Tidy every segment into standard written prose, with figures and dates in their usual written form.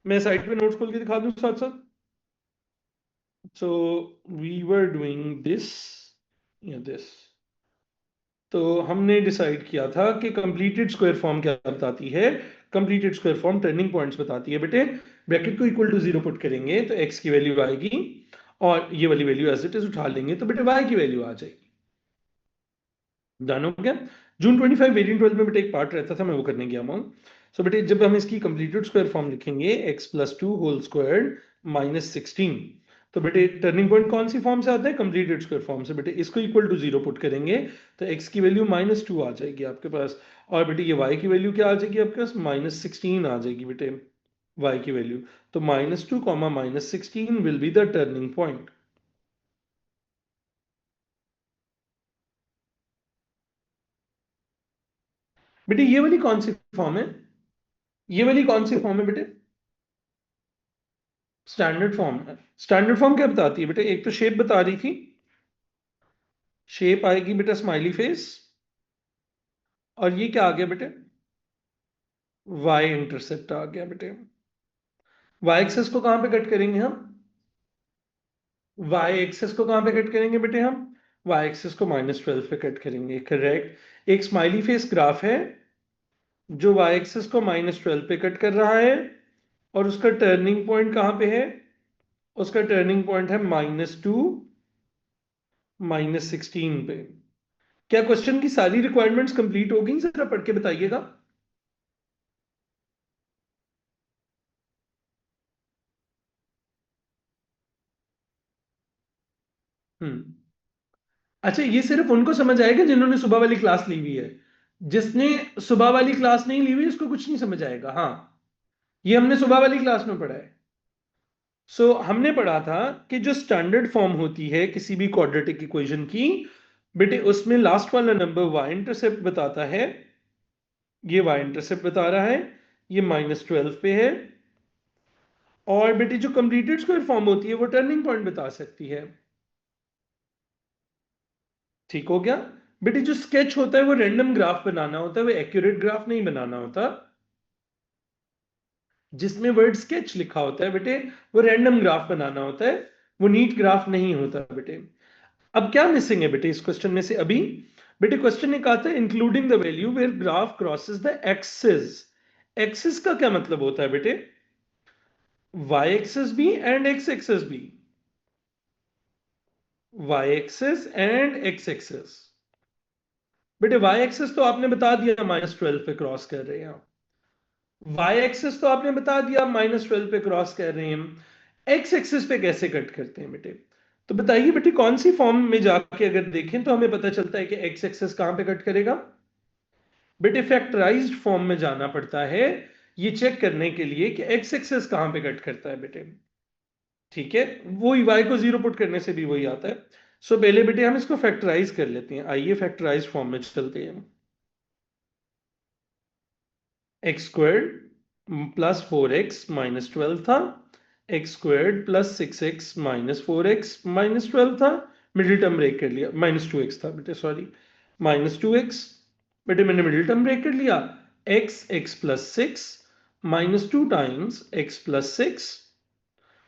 मैं साइट पे नोट्स खोल के दिखा दूं साथ साथ। So we were doing this या दिस। तो हमने डिसाइड किया था कि कंप्लीटेड स्क्वायर फॉर्म क्या बताती है। Completed square form turning points बताती है बेटे। ब्रैकेट को इक्वल टू जीरो पुट करेंगे तो एक्स की वैल्यू आएगी, और ये वाली वैल्यू एज इट इज उठा लेंगे तो बेटे वाई की वैल्यू आ जाएगी। डन हो गया। जून 25 वेरिएंट 12 में बेटे एक पार्ट रहता था, मैं वो करने गया हूँ। सो बेटे जब हम इसकी कंप्लीटेड स्क्वायर फॉर्म लिखेंगे X plus two whole square minus 16, तो बेटे टर्निंग पॉइंट कौन सी फॉर्म से आता है, कंप्लीटेड स्क्वायर फॉर्म से। बेटे इसको इक्वल टू जीरो पुट करेंगे तो एक्स की वैल्यू माइनस टू आ जाएगी आपके पास, और बेटे ये वाई की वैल्यू क्या आ जाएगी आपके पास, माइनस 16 आ जाएगी बेटे वाई की वैल्यू। तो minus two comma minus 16 will be the turning point. बेटे ये वाली कौन सी फॉर्म है, ये वाली कौन सी फॉर्म है बेटे, स्टैंडर्ड फॉर्म है। स्टैंडर्ड फॉर्म क्या बताती है बेटे, एक तो शेप बता रही थी, शेप आएगी बेटा स्माइली फेस, और ये क्या आ गया बेटे, वाई इंटरसेप्ट आ गया बेटे। वाई एक्सेस को कहां पे कट करेंगे हम, वाई एक्सेस को कहां पे कट करेंगे बेटे हम, वाई एक्सेस को -12 पे कट करेंगे, करेक्ट। एक स्माइली फेस ग्राफ है जो वाई एक्सेस को -12 पे कट कर रहा है, और उसका टर्निंग पॉइंट कहां पे है, उसका टर्निंग पॉइंट है -2 -16 पे। क्या क्वेश्चन की सारी रिक्वायरमेंट्स कंप्लीट हो गई, जरा पढ़ के बताइएगा। हम्म। अच्छा, ये सिर्फ उनको समझ आएगा जिन्होंने सुबह वाली क्लास ली हुई है। जिसने सुबह वाली क्लास नहीं ली हुई उसको कुछ नहीं समझ आएगा। हाँ, ये हमने सुबह वाली क्लास में पढ़ा है। हमने पढ़ा था कि जो स्टैंडर्ड फॉर्म होती है किसी भी क्वाड्रेटिक इक्वेशन की, बेटे उसमें लास्ट वाला नंबर वाई इंटरसेप्ट बताता है, ये वाई इंटरसेप्ट बता रहा है, ये -12 पे है, और बेटे जो कंप्लीटेड स्क्वायर फॉर्म होती है वो टर्निंग पॉइंट बता सकती है। ठीक हो गया। बेटे जो स्केच होता है वो रैंडम ग्राफ बनाना होता है, वो एक्यूरेट ग्राफ नहीं बनाना होता। जिसमें वर्ड स्केच लिखा होता है बेटे, वो रैंडम ग्राफ बनाना होता है, वो नीट ग्राफ नहीं होता बेटे। अब क्या मिसिंग है बेटे इस क्वेश्चन में से अभी, बेटे क्वेश्चन एक आता है including the value where graph crosses the axis. Axis का क्या मतलब होता है बेटे, वाई एक्सिस भी एंड एक्स एक्सिस भी, Y axis and X axis. बेटे वाई एक्सिस तो आपने बता दिया -12 पे क्रॉस कर रहे हैं, वाई एक्सिस तो आपने बता दिया -12 पे क्रॉस कर रहे हैं, एक्स एक्सिस पे कैसे कट करते हैं बेटे। तो बताइए बेटे कौन सी फॉर्म में जाके अगर देखें तो हमें पता चलता है कि एक्स एक्सिस कहां पे कट करेगा। बेटे फैक्टराइज्ड फॉर्म में जाना पड़ता है ये चेक करने के लिए कि एक्स एक्सिस कहां पे कट करता है बेटे। ठीक है, वो वाई को जीरो पुट करने से भी वही आता है। पहले बेटे हम इसको फैक्टराइज कर लेते हैं, आइए फैक्टराइज फॉर्म में चलते हैं। X squared plus 4x minus 12 था, x squared plus 6x minus 4x minus 12 था, मिडिल टर्म ब्रेक कर लिया, -2x था बेटे, सॉरी -2x। बेटे मैंने मिडिल टर्म ब्रेक कर लिया, x plus 6 -2 times x plus 6।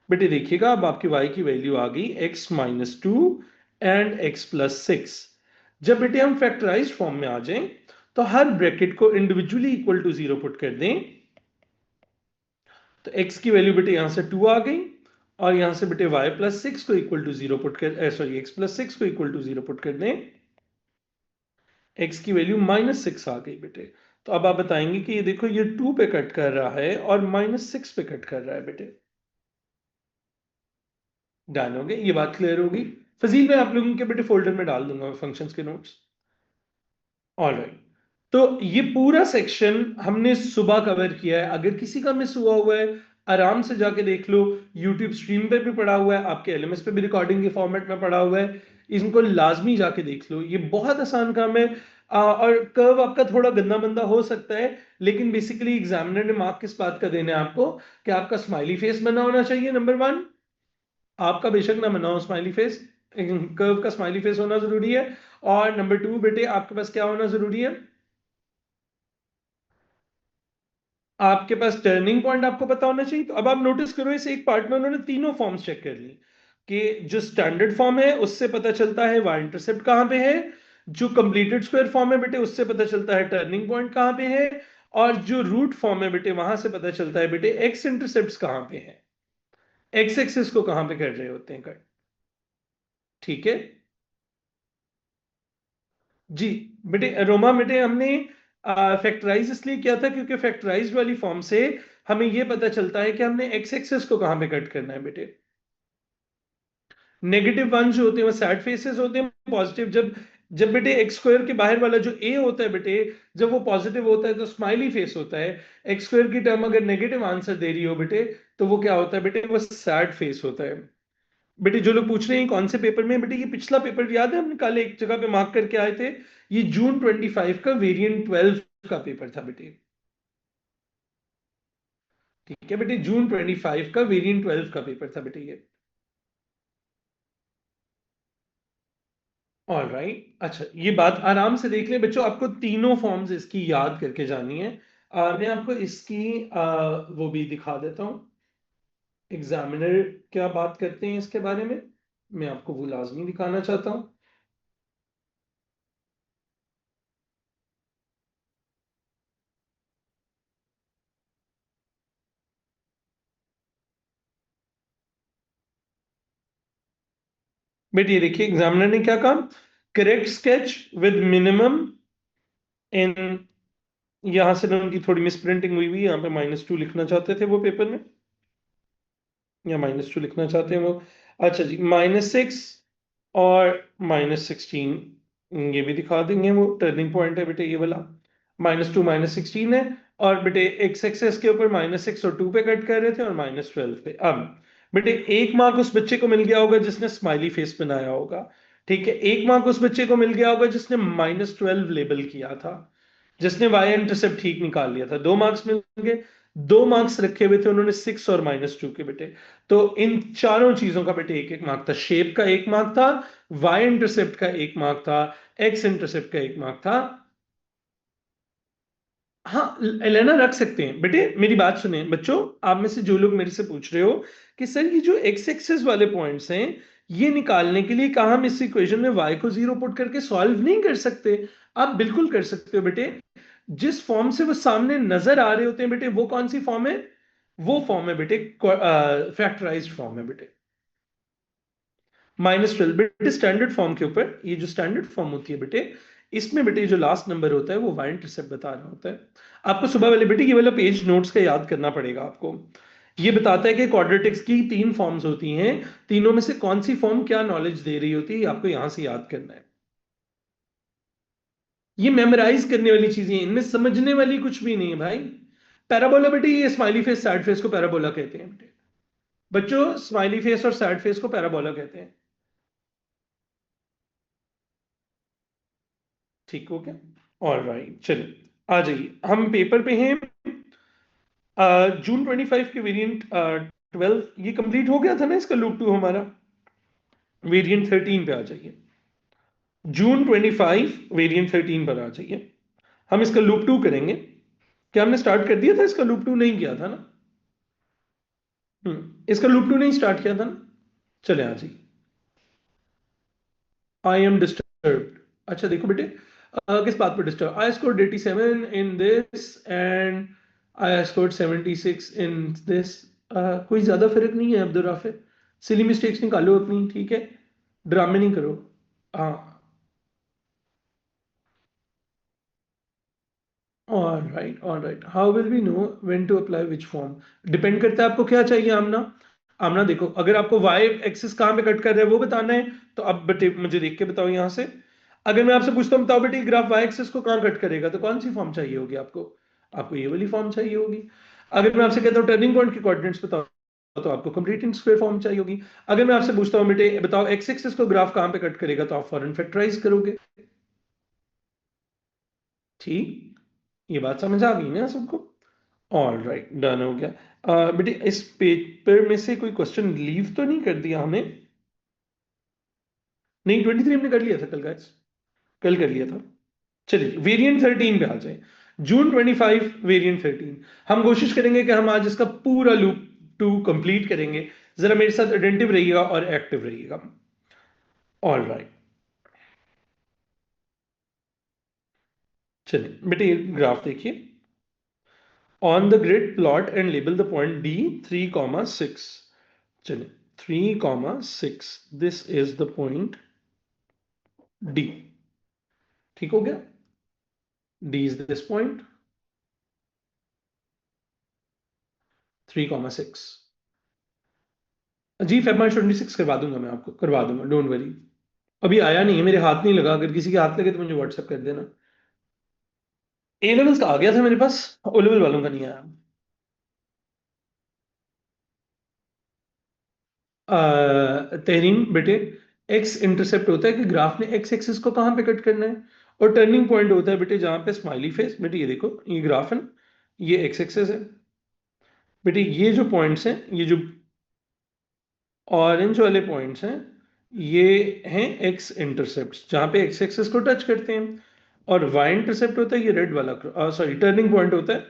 बेटे देखिएगा अब आपकी y की वैल्यू आ गई x -2 एंड x प्लस 6। जब बेटे हम फैक्टराइज फॉर्म में आ जाएं तो हर ब्रैकेट को individually equal to zero put कर दें, तो x की वैल्यू बेटे यहां से 2 आ गई, और यहां से बेटे y प्लस 6 को इक्वल टू जीरो पुट कर, सॉरी x प्लस 6 को इक्वल टू जीरो पुट कर दें, x की वैल्यू -6 आ गई बेटे। तो अब आप बताएंगे कि ये देखो ये 2 पे कट कर रहा है और -6 पे कट कर रहा है बेटे। डन हो गए, ये बात क्लियर होगी। फजील मैं आप लोगों के बेटे फोल्डर में डाल दूंगा फंक्शंस के नोट्स। ऑलराइट, तो ये पूरा सेक्शन हमने सुबह कवर किया है। अगर किसी का मिस हुआ है आराम से जाके देख लो, यूट्यूब स्ट्रीम पे भी पड़ा हुआ है, आपके एलएमएस पे भी रिकॉर्डिंग के फॉर्मेट में पड़ा हुआ है, इनको लाजमी जाके देख लो, ये बहुत आसान काम है। और कर्व आपका थोड़ा गंदा मंदा हो सकता है, लेकिन बेसिकली एग्जामिनर ने मार्क किस बात का देना है आपको, कि आपका स्माइली फेस बना होना चाहिए नंबर वन, आपका बेशक ना बना हो स्माइली फेस, कर्व का स्माइली फेस होना जरूरी है। और नंबर टू बेटे आपके पास क्या होना जरूरी है, आपके पास टर्निंग पॉइंट आपको पता होना चाहिए। तो अब आप नोटिस करो, इस एक पार्ट में उन्होंने तीनों फॉर्म्स चेक कर ली कि जो स्टैंडर्ड फॉर्म है उससे पता चलता है वाई इंटरसेप्ट कहाँ पे है, जो कंप्लीटेड स्क्वायर फॉर्म है बेटे उससे पता चलता है टर्निंग पॉइंट कहाँ पे है, और जो रूट फॉर्म है बेटे वहां से पता चलता है बेटे एक्स इंटरसेप्ट कहाँ पे है, एक्स एक्सिस को कहाँ पे कर रहे होते हैं कट। ठीक है जी बेटे, रोमा बेटे हमने फैक्टराइज इसलिए किया था क्योंकि फैक्टराइज वाली फॉर्म से हमें यह पता चलता है कि हमने एक्स एक्सेस को कहां पे कट करना है बेटे। नेगेटिव वन जो होते हैं वो सैड फेसेस होते हैं, पॉजिटिव जब जब बेटे एक्स स्क्वायर के बाहर वाला जो ए होता है बेटे, जब वो पॉजिटिव होता है तो स्माइली फेस होता है। एक्स स्क्वायर की टर्म अगर नेगेटिव आंसर दे रही हो बेटे, तो वो क्या होता है बेटे, वो सैड फेस होता है। बेटे जो लोग पूछ रहे हैं कौन से पेपर में, बेटे ये पिछला पेपर याद है, हमने कल एक जगह पे मार्क करके आए थे, ये जून 25 का वेरिएंट 12 का पेपर था बेटे। ठीक है बेटे, जून 25 का वेरिएंट 12 का पेपर था बेटे ये। ऑल राइट, अच्छा ये बात आराम से देख ले बच्चों, आपको तीनों फॉर्म्स इसकी याद करके जानी है। मैं आपको इसकी वो भी दिखा देता हूं, एग्जामिनर क्या बात करते हैं इसके बारे में, मैं आपको वो लाजमी दिखाना चाहता हूं। बेटे ये देखिए एग्जामिनर ने क्या कहा, correct sketch with minimum in, यहां से ना उनकी थोड़ी मिस प्रिंटिंग हुई हुई, यहाँ पे -2 लिखना चाहते थे वो पेपर में, या -2 लिखना चाहते हैं वो। अच्छा जी, -6 और -16 ये भी दिखा देंगे, वो टर्निंग पॉइंट है बेटे ये वाला, -2 -16 है। और बेटे एक्स एक्सेस के ऊपर -6 और 2 पे कट कर रहे थे, और -12 पे। अब बेटे एक मार्क उस बच्चे को मिल गया होगा जिसने स्माइली फेस बनाया होगा। ठीक है, एक मार्क उस बच्चे को मिल गया होगा जिसने -12 लेबल किया था, जिसने वाई इंटरसेप्ट ठीक निकाल लिया था, 2 मार्क्स मिल गए। 2 मार्क्स रखे हुए थे उन्होंने 6 और -2 के बेटे। तो इन चारों चीजों का बेटे एक एक मार्क था, शेप का 1 मार्क था, वाई इंटरसेप्ट का 1 मार्क था, एक्स इंटरसेप्ट का 1 मार्क था। हाँ एलेना रख सकते हैं बेटे, मेरी बात सुने बच्चों, आप में से जो लोग मेरे से पूछ रहे हो कि सर ये जो एक्स एक्सेस वाले पॉइंट्स हैं, ये निकालने के लिए कहा हम इस इक्वेशन में y को 0 पुट करके सॉल्व नहीं कर सकते। आप बिल्कुल कर सकते हो बेटे, जिस फॉर्म से वो सामने नजर आ रहे होते हैं बेटे, वो कौन सी फॉर्म है, वो फॉर्म है बेटे फैक्टराइज्ड फॉर्म है बेटे। -12 बेटे स्टैंडर्ड फॉर्म के ऊपर, ये जो स्टैंडर्ड फॉर्म होती है बेटे, इसमें बेटे जो लास्ट नंबर होता है वो वाई इंटरसेप्ट बता रहा होता है। आपको सुबह वाले बेटे ये वाला पेज नोट्स का याद करना पड़ेगा आपको। ये बताता है कि क्वाड्रेटिक्स की 3 फॉर्म्स होती हैं, तीनों में से कौन सी फॉर्म क्या नॉलेज दे रही होती है, आपको यहां से याद करना है। ये मेमोराइज करने वाली चीजें हैं, इनमें समझने वाली कुछ भी नहीं है भाई। पैराबोला बेटे, ये स्माइली फेस सैड फेस को पैराबोला कहते हैं बेटे। बच्चों स्माइली फेस और सैड फेस को पैराबोला कहते हैं। ठीक हो क्या? ऑल राइट, चलिए आ जाइए, हम पेपर पे हैं। जून 25 के वेरिएंट 12 ये कंप्लीट हो गया था ना, इसका लूप 2 हमारा, वेरिएंट 13 पे आ जाइए। जून 25 वेरिएंट 13 पर आ जाइए, हम इसका लूप 2 करेंगे। क्या हमने स्टार्ट कर दिया था इसका लूप 2? नहीं किया था ना। इसका लूप 2 नहीं स्टार्ट किया था ना। चले आ जाइए। आई एम डिस्टर्ब्ड, अच्छा देखो बेटे, किस बात पर disturb, I scored 87 in this and I scored 76 in this. कोई ज्यादा फर्क नहीं है अब्दुल राफे, सिली मिस्टेक्स निकालो अपनी, ठीक है, ड्रामे नहीं करो। हाँ, all right, how will we know when to apply which form, depend करता है आपको क्या चाहिए आमना। आमना देखो, अगर आपको वाई एक्सिस कहाँ पे कट कर रहा है वो बताना है, तो अब बेटे मुझे देख के बताओ यहां से। अगर मैं आपसे पूछता हूँ बताओ बेटे ग्राफ वाई एक्सिस को कहाँ कट करेगा, तो कौन सी फॉर्म चाहिए होगी आपको? आपको ये वाली फॉर्म चाहिए होगी। अगर मैं आपसे कहता हूँ टर्निंग पॉइंट के कोऑर्डिनेट्स बताओ, तो आपको कंप्लीटिंग स्क्वायर फॉर्म चाहिए होगी। अगर मैं आपसे पूछता हूँ बेटे बताओ एक्स एक्सिस को ग्राफ कहाँ पे कट करेगा, तो आप फॉरन फैक्टराइज करोगे। ठीक, ये बात समझ आ गई ना सबको? ऑल राइट, डन हो गया। बेटे इस पेपर में से कोई क्वेश्चन लीव तो नहीं कर दिया हमने? नहीं, 23 हमने कर लिया था कल गाइस, कल कर लिया था। चलिए वेरिएंट 13 पे आ जाए। जून 25 वेरिएंट 13। हम कोशिश करेंगे कि हम आज इसका पूरा लूप 2 कंप्लीट करेंगे। जरा मेरे साथ अटेंटिव रहिएगा और एक्टिव रहिएगा। ऑल राइट, चलिए बेटे ये ग्राफ देखिए। On the grid plot and label the point D 3,6। चलिए 3,6, this is the point D. ठीक हो गया, डी इज दिस पॉइंट 3,6। जी फेब मार्च 26 करवा दूंगा, मैं आपको करवा दूंगा, डोंट वरी। अभी आया नहीं है, मेरे हाथ नहीं लगा, अगर किसी के हाथ लगे तो मुझे व्हाट्सएप कर देना। ए लेवल्स का आ गया था मेरे पास, ओ लेवल वालों का नहीं आया। तहरीन बेटे, एक्स इंटरसेप्ट होता है कि ग्राफ ने एक्स एक्सिस को कहाँ पे कट करना है, और टर्निंग पॉइंट होता है बेटे जहां पे स्माइली फेस। बेटे ये देखो, ये ग्राफ है ना, ये एक्स एक्सिस है। बेटे ये जो पॉइंट्स हैं, ये जो ऑरेंज वाले पॉइंट्स हैं, ये हैं एक्स इंटरसेप्ट जहां पे एक्स एक्सिस को टच करते हैं। और वाई इंटरसेप्ट होता है ये रेड वाला, सॉरी टर्निंग पॉइंट होता है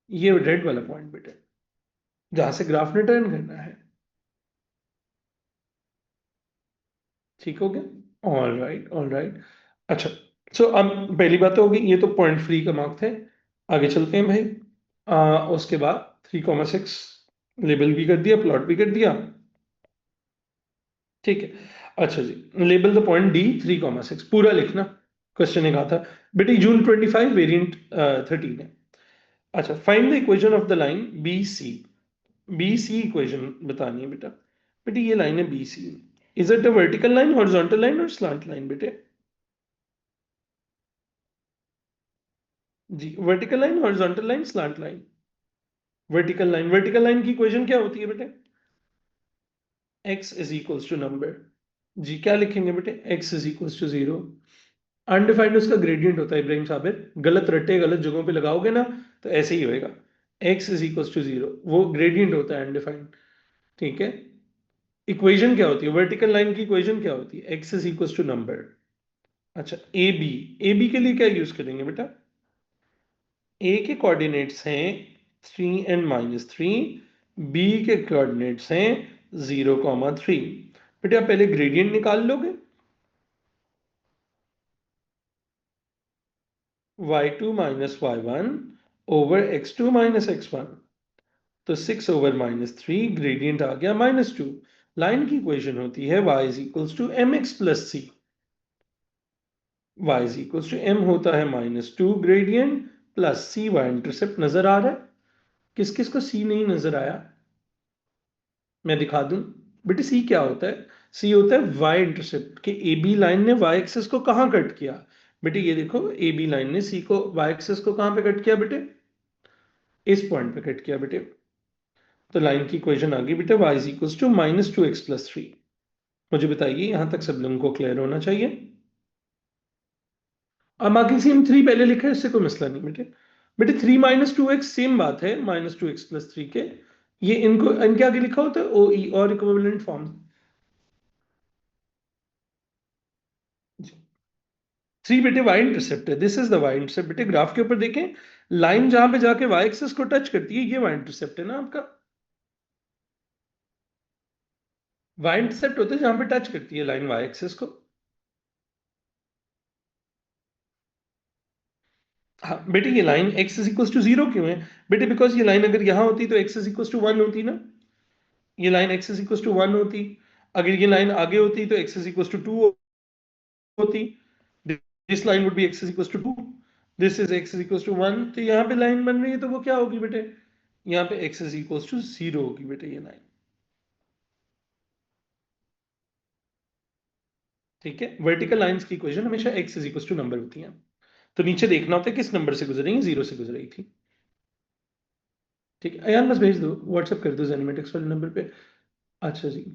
ये रेड वाला पॉइंट बेटे, जहां से ग्राफ ने टर्न करना है। ठीक हो गया, ऑल राइट ऑल राइट। अच्छा, सो अब पहली बात तो होगी, ये तो पॉइंट फ्री का मार्क थे। आगे चलते हैं भाई। उसके बाद 3,6 लेबल भी कर दिया, प्लॉट भी कर दिया। ठीक है, अच्छा जी, लेबल द पॉइंट डी 3,6 पूरा लिखना। क्वेश्चन ने कहा था बेटे जून 25 वेरिएंट 13 है। अच्छा, find the equation of the line B C. B C equation बतानी है बेटा। बेटे ये लाइन है B C, is it a vertical line, horizontal line और स्लांट लाइन बेटे? जी, vertical line, horizontal line, slant line. Vertical line, vertical line की इक्वेशन क्या होती है बेटे? x is equals to number. जी क्या लिखेंगे बेटे? x is equals to 0। Undefined उसका ग्रेडियंट होता है इब्राहिम साबिर, गलत रट्टे गलत जगहों पे लगाओगे ना तो ऐसे ही होएगा। x इज इक्वल्स टू 0 वो ग्रेडियंट होता है अनडिफाइंड। ठीक है, इक्वेशन क्या होती है वर्टिकल लाइन की? इक्वेशन क्या होती है? x is equals to number. अच्छा, ए बी, ए बी के लिए क्या यूज करेंगे बेटा? ए के कोऑर्डिनेट्स हैं 3 and -3, बी के कोऑर्डिनेट्स हैं 0,3। बेटे आप पहले ग्रेडियंट निकाल लोगे, y2 - y1 over x2 - x1, तो 6/-3 ग्रेडियंट आ गया -2। लाइन की इक्वेशन होती है y is equals to mx plus c. y is equals to m होता है -2 gradient plus c y intercept. नजर आ रहा है? किस किस को सी नहीं नजर आया? मैं दिखा दूं बेटे, सी क्या होता है? सी होता है वाई इंटरसेप्ट के ए बी लाइन ने वाई एक्सिस को कहां कट किया। बेटे ये देखो, ए बी लाइन ने सी को वाई एक्सिस को कहां पे कट किया बेटे? इस पॉइंट पे कट किया बेटे। तो लाइन की इक्वेशन आ गई बेटे y is equals to -2x+3। मुझे बताइए, यहां तक सब लोगों को क्लियर होना चाहिए। अब बाकी सेम 3 पहले लिखा है, इससे कोई मसला नहीं बेटे। बेटे 3 - 2x सेम बात है -2x+3 के। ये इनको इनके आगे लिखा होता है ओ ई और इक्विवेलेंट फॉर्म। 3 बेटे वाई इंटरसेप्ट है, this is the y intercept. बेटे ग्राफ के ऊपर देखें, लाइन जहां पे जाके वाई एक्सिस को टच करती है ये वाई इंटरसेप्ट है ना आपका। वाई इंटरसेप्ट होता है जहां पे टच करती है लाइन वाई एक्सिस को। हाँ बेटे, ये line x is equal to 0 क्यों है? बेटे बिकॉज ये लाइन अगर यहां होती तो x इज इक्वल टू 1 होती ना। ये line x is equal to 1 होती। अगर ये लाइन आगे होती तो x इज इक्वल टू 2 होती। This line would be x is equal to 2, this is x is equal to 1। तो यहाँ पे लाइन बन रही है तो वो क्या होगी बेटे? यहाँ पे x इज इक्वल टू 0 होगी बेटे ये लाइन। ठीक है, वर्टिकल लाइंस की इक्वेशन हमेशा x is equal to number होती है। तो नीचे देखना होता है किस नंबर से गुजर रही है, 0 से गुजर रही थी। ठीक है अयान, बस भेज दो, व्हाट्सएप कर दो जेनिमेटिक्स वाले नंबर पे। अच्छा जी,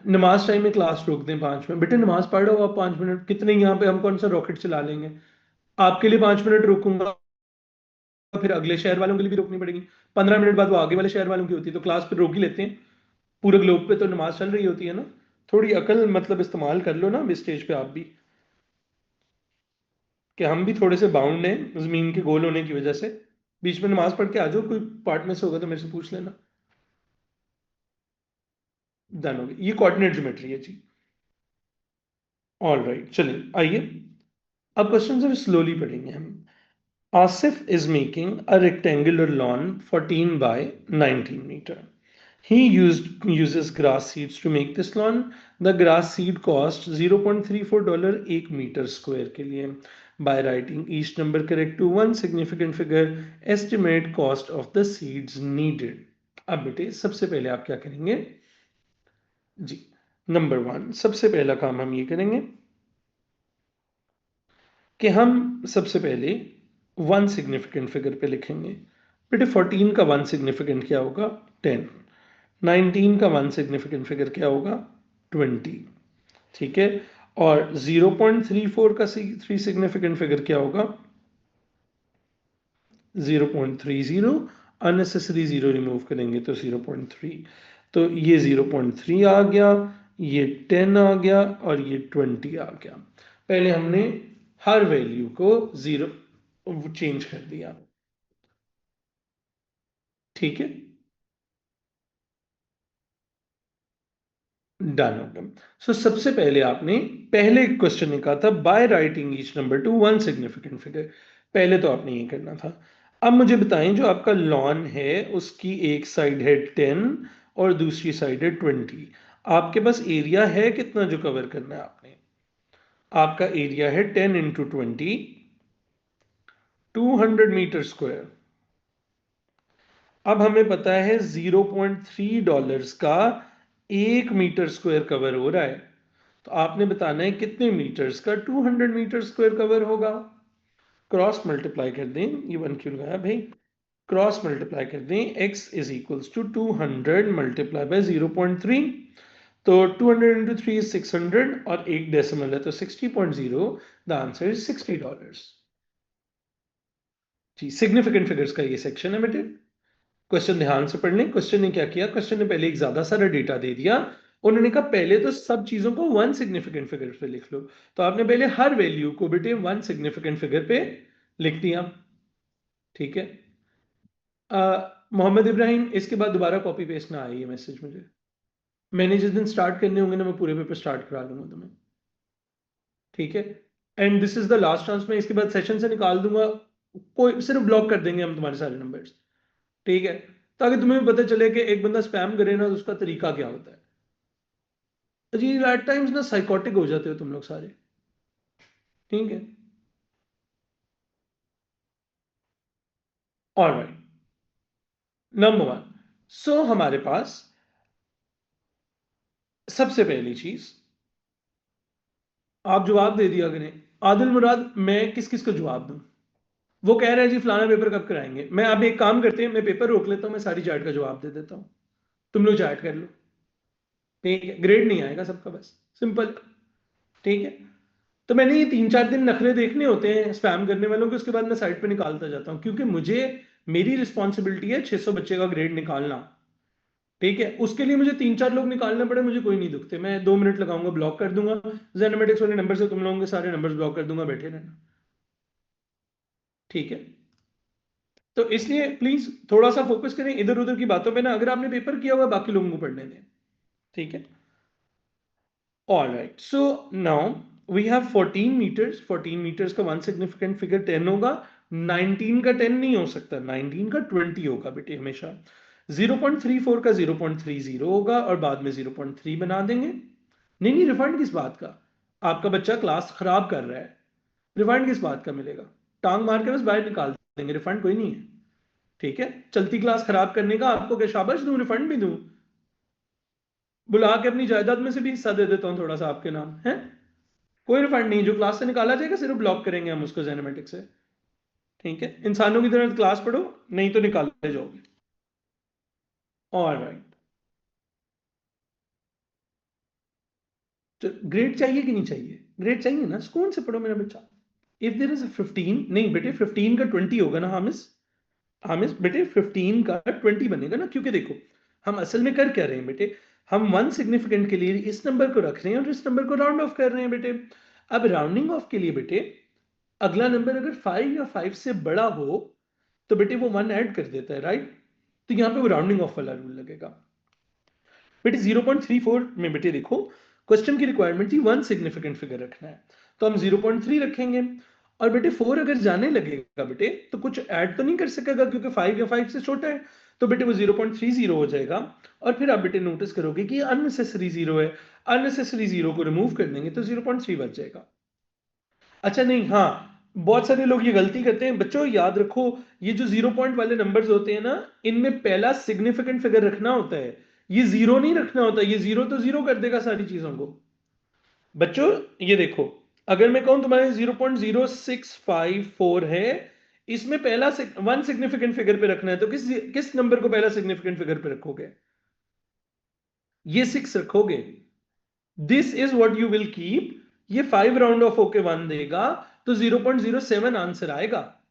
नमाज टाइम में क्लास रोक दें 5 मिनट। बेटे नमाज पढ़ रहे हो आप 5 मिनट, कितने यहाँ पे हम कौन सा रॉकेट चला लेंगे? आपके लिए 5 मिनट रोकूंगा, फिर अगले शहर वालों के लिए भी रोकनी पड़ेगी। 15 मिनट बाद वो आगे वाले शहर वालों की होती है, तो क्लास फिर रोक ही लेते हैं। पूरे ग्लोब पे तो नमाज चल रही होती है ना। थोड़ी अकल मतलब इस्तेमाल कर लो ना अभी स्टेज पे आप भी, कि हम भी थोड़े से बाउंड हैं जमीन के गोल होने की वजह से। बीच में नमाज पढ़ के आ जाओ, कोई पार्ट में से होगा तो मेरे से पूछ लेना। डन हो गया, ये कोऑर्डिनेट ज्योमेट्री है जी। ऑल राइट, चलिए आइए अब क्वेश्चन जरा स्लोली पढ़ेंगे हम। Asif is making a rectangular lawn 14 by 19 meter. He uses grass seeds to make this lawn. The grass seed cost $0.34 1 meter square के लिए. By writing each number correct to one significant figure, estimate cost of the seeds needed. अब बेटे सबसे पहले आप क्या करेंगे जी, number one सबसे पहला काम हम ये करेंगे कि हम सबसे पहले वन सिग्निफिकेंट फिगर पे लिखेंगे। बेटे 14 का वन सिग्निफिकेंट क्या होगा 10, 19 का वन सिग्निफिकेंट फिगर क्या होगा 20, ठीक है। और 0.34 का थ्री सिग्निफिकेंट फिगर क्या होगा 0.30, अननेसेसरी जीरो रिमूव करेंगे तो 0.3, तो ये 0.3 आ गया, ये 10 आ गया और ये 20 आ गया। पहले हमने हर वैल्यू को जीरो चेंज कर दिया, ठीक है, डन हो गया। सो सबसे पहले आपने पहले क्वेश्चन में कहा था by writing each number two one significant figure, पहले तो आपने ये करना था। अब मुझे बताएं जो आपका लॉन है उसकी एक साइड है 10 और दूसरी साइड है 20, आपके पास एरिया है कितना जो कवर करना है आपने? आपका एरिया है 10 इंटू 20, 200 मीटर स्क्वायर। अब हमें पता है $0.3 का 1 मीटर स्क्वायर कवर हो रहा है, तो आपने बताना है कितने मीटर्स का 200 मीटर स्क्वायर कवर होगा। क्रॉस मल्टीप्लाई कर दें, ये वन क्यों लगाया भाई, क्रॉस मल्टीप्लाई कर दें, x is equals to 200 multiply by 0.3, तो 200 इंटू 3 इज 600 और एक डेसिमल है तो 60.0, द आंसर इज $60। जी, सिग्निफिकेंट फिगर्स का ये सेक्शन है बेटे। क्वेश्चन ध्यान से पढ़ लें, क्वेश्चन ने क्या किया, क्वेश्चन ने पहले एक ज्यादा सारा डेटा दे दिया, उन्होंने कहा पहले तो सब चीजों को वन सिग्निफिकेंट फिगर पे लिख लो, तो आपने पहले हर वैल्यू को बेटे वन सिग्निफिकेंट फिगर पे लिख दिया, ठीक है। मोहम्मद इब्राहिम इसके बाद दोबारा कॉपी पेस्ट ना आए ये मैसेज मुझे, मैंने जिस दिन स्टार्ट करने होंगे ना मैं पूरे पेपर स्टार्ट करा लूंगा तुम्हें, ठीक है। And this is the last chance, मैं इसके बाद सेशन से निकाल दूंगा, कोई सिर्फ ब्लॉक कर देंगे हम तुम्हारे सारे नंबर्स, ठीक है, ताकि तुम्हें भी पता चले कि एक बंदा स्पैम करे ना तो उसका तरीका क्या होता है। जी एट टाइम्स ना साइकोटिक हो जाते हो तुम लोग सारे, ठीक है। ऑलराइट, नंबर वन, सो हमारे पास सबसे पहली चीज आप जवाब दे दिया करें। आदिल मुराद मैं किस किस को जवाब दूं? वो कह रहे हैं जी फलाना पेपर कब कराएंगे, मैं अब एक काम करते हैं मैं पेपर रोक लेता हूं, मैं सारी चैट का जवाब दे देता हूं, तुम लोग चैट कर लो, ठीक है, ग्रेड नहीं आएगा सबका, बस सिंपल, ठीक है। तो मैंने ये 3 4 दिन नखरे देखने होते हैं स्पैम करने वालों के, उसके बाद मैं साइट पे निकालता जाता हूँ, क्योंकि मुझे मेरी रिस्पॉन्सिबिलिटी है 600 बच्चे का ग्रेड निकालना, ठीक है। उसके लिए मुझे 3 4 लोग निकालने पड़े मुझे कोई नहीं दुखते, मैं 2 मिनट लगाऊंगा ब्लॉक कर दूंगा, जेनेमेटिक्स वाले नंबर से तुम लोगों के सारे नंबर्स ब्लॉक कर दूंगा, बैठे रहना, ठीक है। तो इसलिए प्लीज थोड़ा सा फोकस करें इधर उधर की बातों पे ना, अगर आपने पेपर किया हुआ बाकी लोगों को पढ़ने दें, ठीक है। All right, so now we have 14 meters. 14 meters का वन सिग्निफिकेंट फिगर 10 होगा, 19 का 10 नहीं हो सकता, 19 का 20 होगा बेटे हमेशा। 0.34 का 0.30 होगा और बाद में 0.3 बना देंगे। नहीं नहीं, रिफंड किस बात का, आपका बच्चा क्लास खराब कर रहा है, रिफंड किस बात का मिलेगा, टांग मार के बस बाहर निकाल देंगे, रिफंड कोई नहीं है, ठीक है। चलती क्लास खराब करने का आपको क्या शाबाश दूं, रिफंड भी दूं, बुला के अपनी जायदाद में से भी हिस्सा दे देता हूं थोड़ा सा आपके नाम है, कोई रिफंड नहीं, जो क्लास से निकाला जाएगा सिर्फ ब्लॉक करेंगे हम उसको जेनेमेटिक से, ठीक है। इंसानों की तरह क्लास पढ़ो, नहीं तो निकाले जाओगे। ऑलराइट, तो ग्रेड चाहिए कि नहीं चाहिए, ग्रेड चाहिए ना, सुकून से पढ़ो मेरा बच्चा। इफ देर इज 15, नहीं बेटे 15 का 20 होगा ना हामिस, हामिस बेटे 15 का 20 बनेगा ना, क्योंकि देखो हम असल में कर क्या रहे हैं बेटे, हम वन सिग्निफिकेंट के लिए इस नंबर को रख रहे हैं और इस नंबर को राउंड ऑफ कर रहे हैं बेटे। अब राउंडिंग ऑफ के लिए बेटे अगला नंबर अगर 5 या 5 से बड़ा हो तो बेटे वो 1 ऐड कर देता है, राइट? तो यहां पे वो राउंडिंग ऑफ वाला रूल लगेगा बेटे। 0.34 में बेटे देखो क्वेश्चन की रिक्वायरमेंट थी वन सिग्निफिकेंट फिगर रखना है, तो हम 0.3 रखेंगे। और बेटे 4 अगर जाने लगेगा बेटे तो कुछ ऐड तो नहीं कर सकेगा क्योंकि 5 या 5 से छोटा है, तो बेटे वो 0.30 हो जाएगा। और फिर आप बेटे नोटिस करोगे कि अननेसेसरी जीरो है, अननेसेसरी जीरो को रिमूव कर देंगे तो 0.3 बच जाएगा। अच्छा नहीं, हाँ, बहुत सारे लोग ये गलती करते हैं बच्चों, याद रखो ये जो 0 पॉइंट वाले नंबर्स होते हैं ना, इनमें पहला सिग्निफिकेंट फिगर रखना होता है, ये जीरो नहीं रखना होता। ये जीरो तो जीरो कर देगा सारी चीजों को। बच्चों ये देखो, अगर मैं कहूं तुम्हारे 0.0654 है, इसमें पहला वन सिग्निफिकेंट फिगर पे रखना है, तो किस किस नंबर को पहला सिग्निफिकेंट फिगर पे रखोगे? ये 6 रखोगे। This is what you will keep. ये 5 राउंड ऑफ होके 1 देगा, तो 0.07 आंसर आएगा।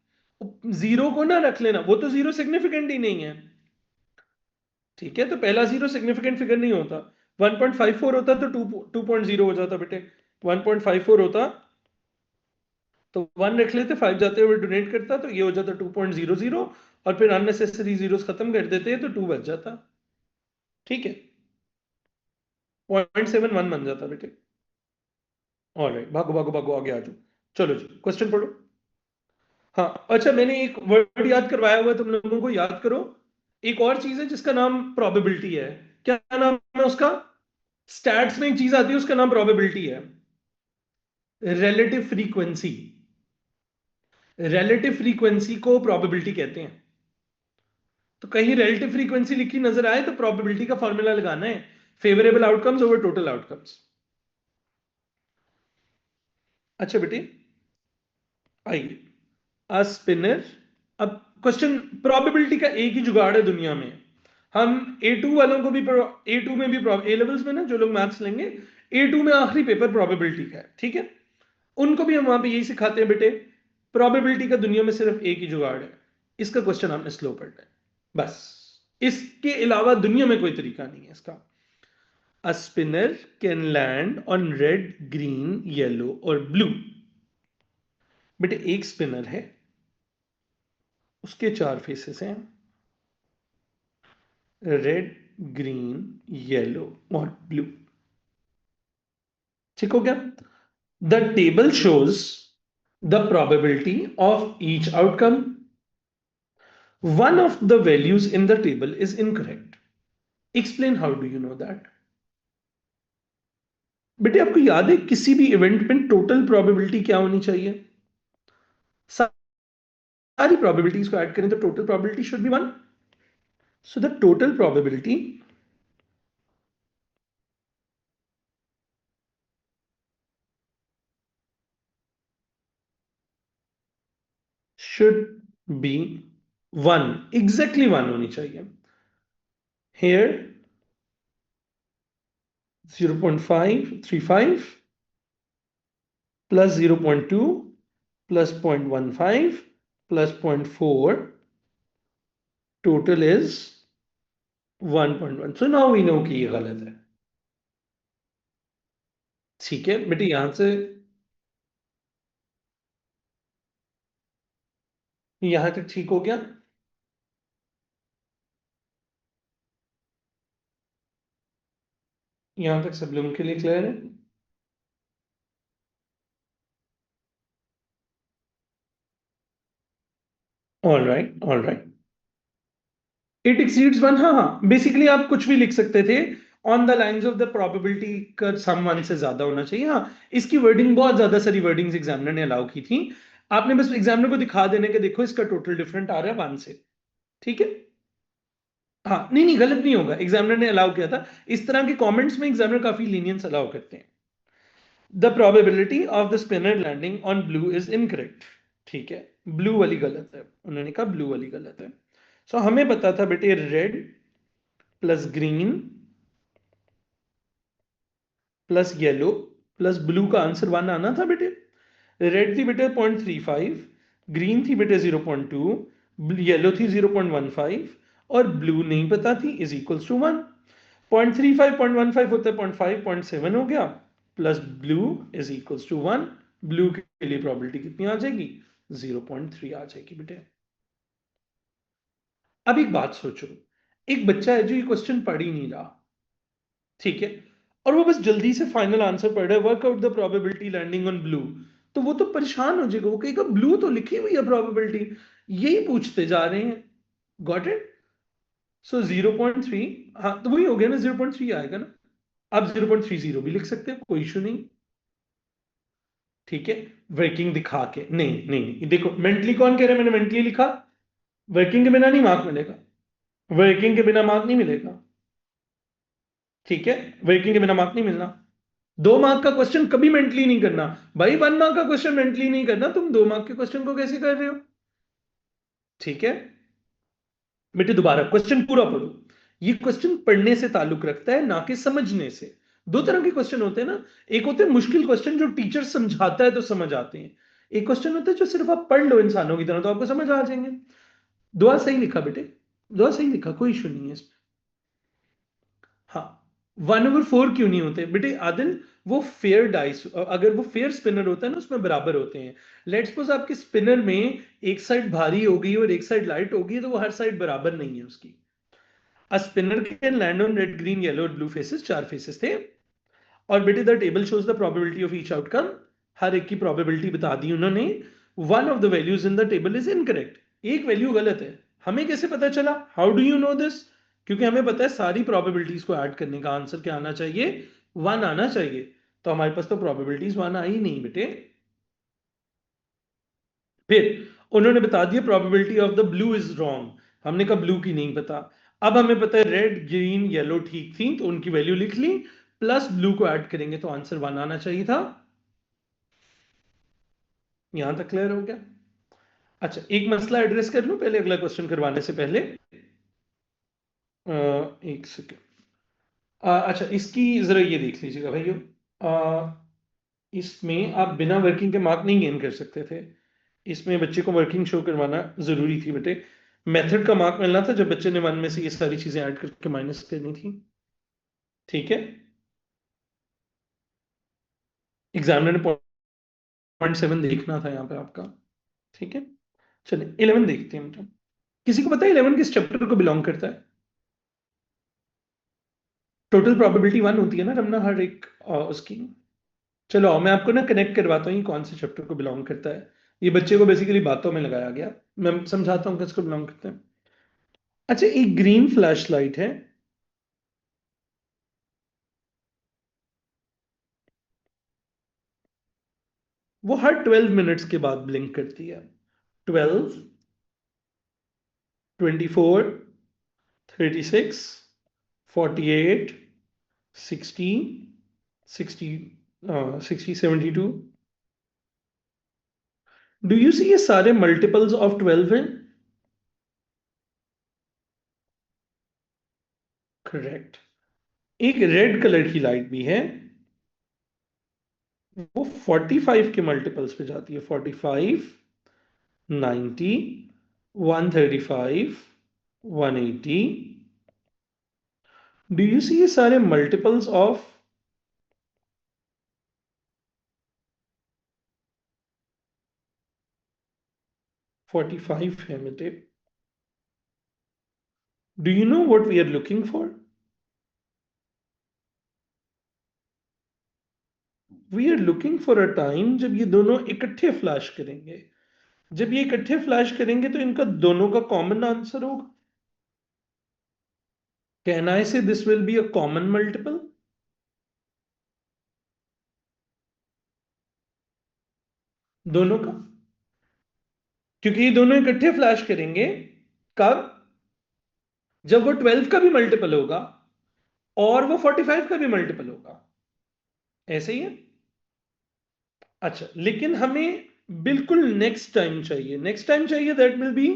जीरो को ना रख लेना, वो तो जीरो सिग्निफिकेंट ही नहीं है। ठीक है, तो पहला जीरो सिग्निफिकेंट फिगर नहीं होता। 1.54 होता तो 2.0 हो जाता बेटे। 1.54 होता तो 1 रख लेते, 5 जाते हुए डोनेट करता तो ये हो जाता 2.00, और फिर अननेसेसरी जीरोस खत्म कर देते तो 2 बच जाता। ठीक है, 0.71 बन जाता बेटे। ऑलराइट, भागो भागो भागो आगे आ जाओ। चलो जी क्वेश्चन पढ़ो। हाँ अच्छा, मैंने एक वर्ड याद करवाया हुआ है, तुम लोगों को याद करो। एक और चीज है जिसका नाम प्रोबेबिलिटी है। क्या नाम है उसका? स्टैट्स में एक चीज आती है उसका नाम प्रोबेबिलिटी है, रिलेटिव फ्रीक्वेंसी। रिलेटिव फ्रीक्वेंसी को प्रोबेबिलिटी कहते हैं। तो कहीं रिलेटिव फ्रीक्वेंसी लिखी नजर आए तो प्रोबेबिलिटी का फॉर्मूला लगाना है, favourable outcomes over total outcomes. अच्छा बेटे आइए, अ स्पिनर। अब क्वेश्चन, प्रोबेबिलिटी का एक ही जुगाड़ है दुनिया में। हम A2 वालों को भी A2 में भी ए लेवल्स में ना जो लोग मैथ्स लेंगे, A2 में आखिरी पेपर प्रोबेबिलिटी का है, ठीक है? उनको भी हम वहां पे यही सिखाते हैं बेटे, प्रोबेबिलिटी का दुनिया में सिर्फ एक ही जुगाड़ है, इसका क्वेश्चन आपने स्लो पढ़ना है बस। इसके अलावा दुनिया में कोई तरीका नहीं है इसका। A spinner can land on red, green, yellow और ब्लू। बेटे एक स्पिनर है, उसके 4 फेसेस हैं, रेड, ग्रीन, येलो और ब्लू। ठीक हो गया? The table shows the probability of each outcome. One of the values in the table is incorrect. Explain how do you know that? बेटे आपको याद है किसी भी इवेंट में टोटल प्रोबेबिलिटी क्या होनी चाहिए? सारी प्रोबेबिलिटीज को ऐड करें तो total probability should be 1। So the total probability should be 1, exactly 1 होनी चाहिए। Here 0.535 plus 0.2 plus 0.15 plus 0.4, total is 1.1। So now we know कि ये गलत है। ठीक है बेटे, यहां तक ठीक हो गया। यहां तक सब लोगों के लिए क्लियर है? All right, all right. It exceeds 1, हाँ हाँ, बेसिकली आप कुछ भी लिख सकते थे on the lines of the probability का सम 1 से ज्यादा होना चाहिए। हाँ, इसकी वर्डिंग बहुत ज्यादा सारी वर्डिंग्स एग्जामिनर ने अलाउ की थी, आपने बस एग्जामिनर को दिखा देने के देखो इसका टोटल डिफरेंट आ रहा है 1 से। ठीक है, हाँ नहीं नहीं गलत नहीं होगा, एग्जामिनर ने अलाउ किया था। इस तरह के कमेंट्स में एग्जामिनर काफी लीनियंस अलाउ करते हैं। The probability of the spinner landing on blue is incorrect. ठीक है, ब्लू वाली गलत है, उन्होंने कहा ब्लू वाली गलत है। सो हमें पता था बेटे red plus green plus yellow plus blue का आंसर 1 आना था बेटे। रेड थी बेटे 0.35, ग्रीन थी बेटे 0.2, येलो थी 0.15 और ब्लू नहीं पता थी, इज इक्वल्स टू 1। 0.35 0.15 होता है 0.5 0.7 हो गया, plus blue is equals to 1। Blue के लिए प्रोबेबिलिटी कितनी आ जाएगी? 0.3 आ जाएगी बेटे। अब एक बात सोचो, एक बच्चा है जो ये क्वेश्चन पढ़ ही नहीं रहा, ठीक है, और वो बस जल्दी से फाइनल आंसर पढ़ रहा है, work out the probability landing on blue, तो वो तो परेशान हो जाएगा, वो कहेगा ब्लू तो लिखी हुई है प्रोबेबिलिटी, यही पूछते जा रहे हैं। Got it? सो 0.3, हाँ तो वही हो गया ना, 0.3 आएगा ना। आप 0.30 भी लिख सकते हो, कोई इशू नहीं, ठीक है। वर्किंग दिखा के नहीं नहीं नहीं, देखो मेंटली कौन कह रहा है मैंने मेंटली लिखा, वर्किंग के बिना नहीं मार्क मिलेगा, वर्किंग के बिना मार्क नहीं मिलेगा, ठीक है, वर्किंग के बिना मार्क नहीं मिलना। 2 मार्क का क्वेश्चन कभी मेंटली नहीं करना भाई, 1 मार्क का क्वेश्चन मेंटली नहीं करना, तुम 2 मार्क के क्वेश्चन को कैसे कर रहे हो? ठीक है बेटे, दोबारा क्वेश्चन पूरा पढ़ो। ये क्वेश्चन पढ़ने से ताल्लुक रखता है, ना कि समझने से। दो तरह के क्वेश्चन होते हैं ना, एक होते हैं मुश्किल क्वेश्चन जो टीचर समझाता है तो समझ आते हैं, एक क्वेश्चन होता है जो सिर्फ आप पढ़ लो इंसानों की तरह तो आपको समझ आ जाएंगे। दुआ सही लिखा बेटे, दुआ सही लिखा, कोई इशू नहीं है इसमें। हाँ, 1/4 क्यों नहीं होते बेटे आदिल? वो फेयर डाइस, अगर वो फेयर स्पिनर होता है ना उसमें बराबर होते हैं। लेट्स सपोज आपके स्पिनर में एक साइड भारी होगी और एक साइड लाइट होगी, तो वो हर साइड बराबर नहीं है उसकी। A spinner can land on red, green, yellow और blue faces, 4 faces थे। और बेटे the table shows the probability of each outcome, हर एक की प्रोबेबिलिटी बता दी उन्होंने। One of the values in the table is incorrect, एक वैल्यू गलत है। हमें कैसे पता चला? How do you know this? क्योंकि हमें पता है सारी प्रोबेबिलिटीज को ऐड करने का आंसर क्या आना चाहिए? 1 आना चाहिए। तो हमारे पास तो प्रोबेबिलिटीज 1 आई नहीं बेटे। फिर उन्होंने बता दिया probability of the blue is wrong, हमने कहा ब्लू की नहीं पता। अब हमें पता है रेड ग्रीन येलो ठीक थी, तो उनकी वैल्यू लिख ली, प्लस ब्लू को ऐड करेंगे तो आंसर 1 आना चाहिए था। यहां तक क्लियर हो गया? अच्छा, एक मसला एड्रेस कर लूं पहले अगला क्वेश्चन करवाने से पहले। एक सेकेंड। अच्छा, इसकी जरा ये देख लीजिएगा भाइयों। इसमें आप बिना वर्किंग के मार्क नहीं गेन कर सकते थे, इसमें बच्चे को वर्किंग शो करवाना जरूरी थी बेटे। मेथड का मार्क मिलना था जब बच्चे ने 1 में से ये सारी चीजें ऐड करके माइनस करनी थी, ठीक है। एग्जामिनर ने 0.7 देखना था यहाँ पे आपका, ठीक है। चलिए 11 देखते हैं बेटा। किसी को पता है 11 किस चैप्टर को बिलोंग करता है? टोटल प्रोबेबिलिटी 1 होती है ना रमना, हर एक उसकी। चलो आओ, मैं आपको ना कनेक्ट करवाता हूँ ये कौन से चैप्टर को बिलोंग करता है। ये बच्चे को बेसिकली बातों में लगाया गया, मैं समझाता हूँ किसको बिलोंग करता है। अच्छा, एक ग्रीन फ्लैश लाइट है, वो हर 12 मिनट्स के बाद ब्लिंक करती है। 12, 24, 36, 48, 60, 60, 60, 72। डू यू सी ये सारे मल्टीपल्स ऑफ 12 हैं? करेक्ट। एक रेड कलर की लाइट भी है, वो 45 के मल्टीपल्स पे जाती है, 45, 90, 135, 180। डू यू सी ये सारे मल्टीपल्स ऑफ 45 है बेटे? Do you know what we are looking for? We are looking for a time जब ये दोनों इकट्ठे फ्लैश करेंगे। जब ये इकट्ठे फ्लैश करेंगे तो इनका दोनों का कॉमन आंसर होगा। कैन आई से this will be a common multiple? दोनों का, क्योंकि ये दोनों इकट्ठे फ्लैश करेंगे। कब? जब वो 12 का भी मल्टीपल होगा और वो 45 का भी मल्टीपल होगा, ऐसे ही है। अच्छा, लेकिन हमें बिल्कुल नेक्स्ट टाइम चाहिए, नेक्स्ट टाइम चाहिए, दैट विल बी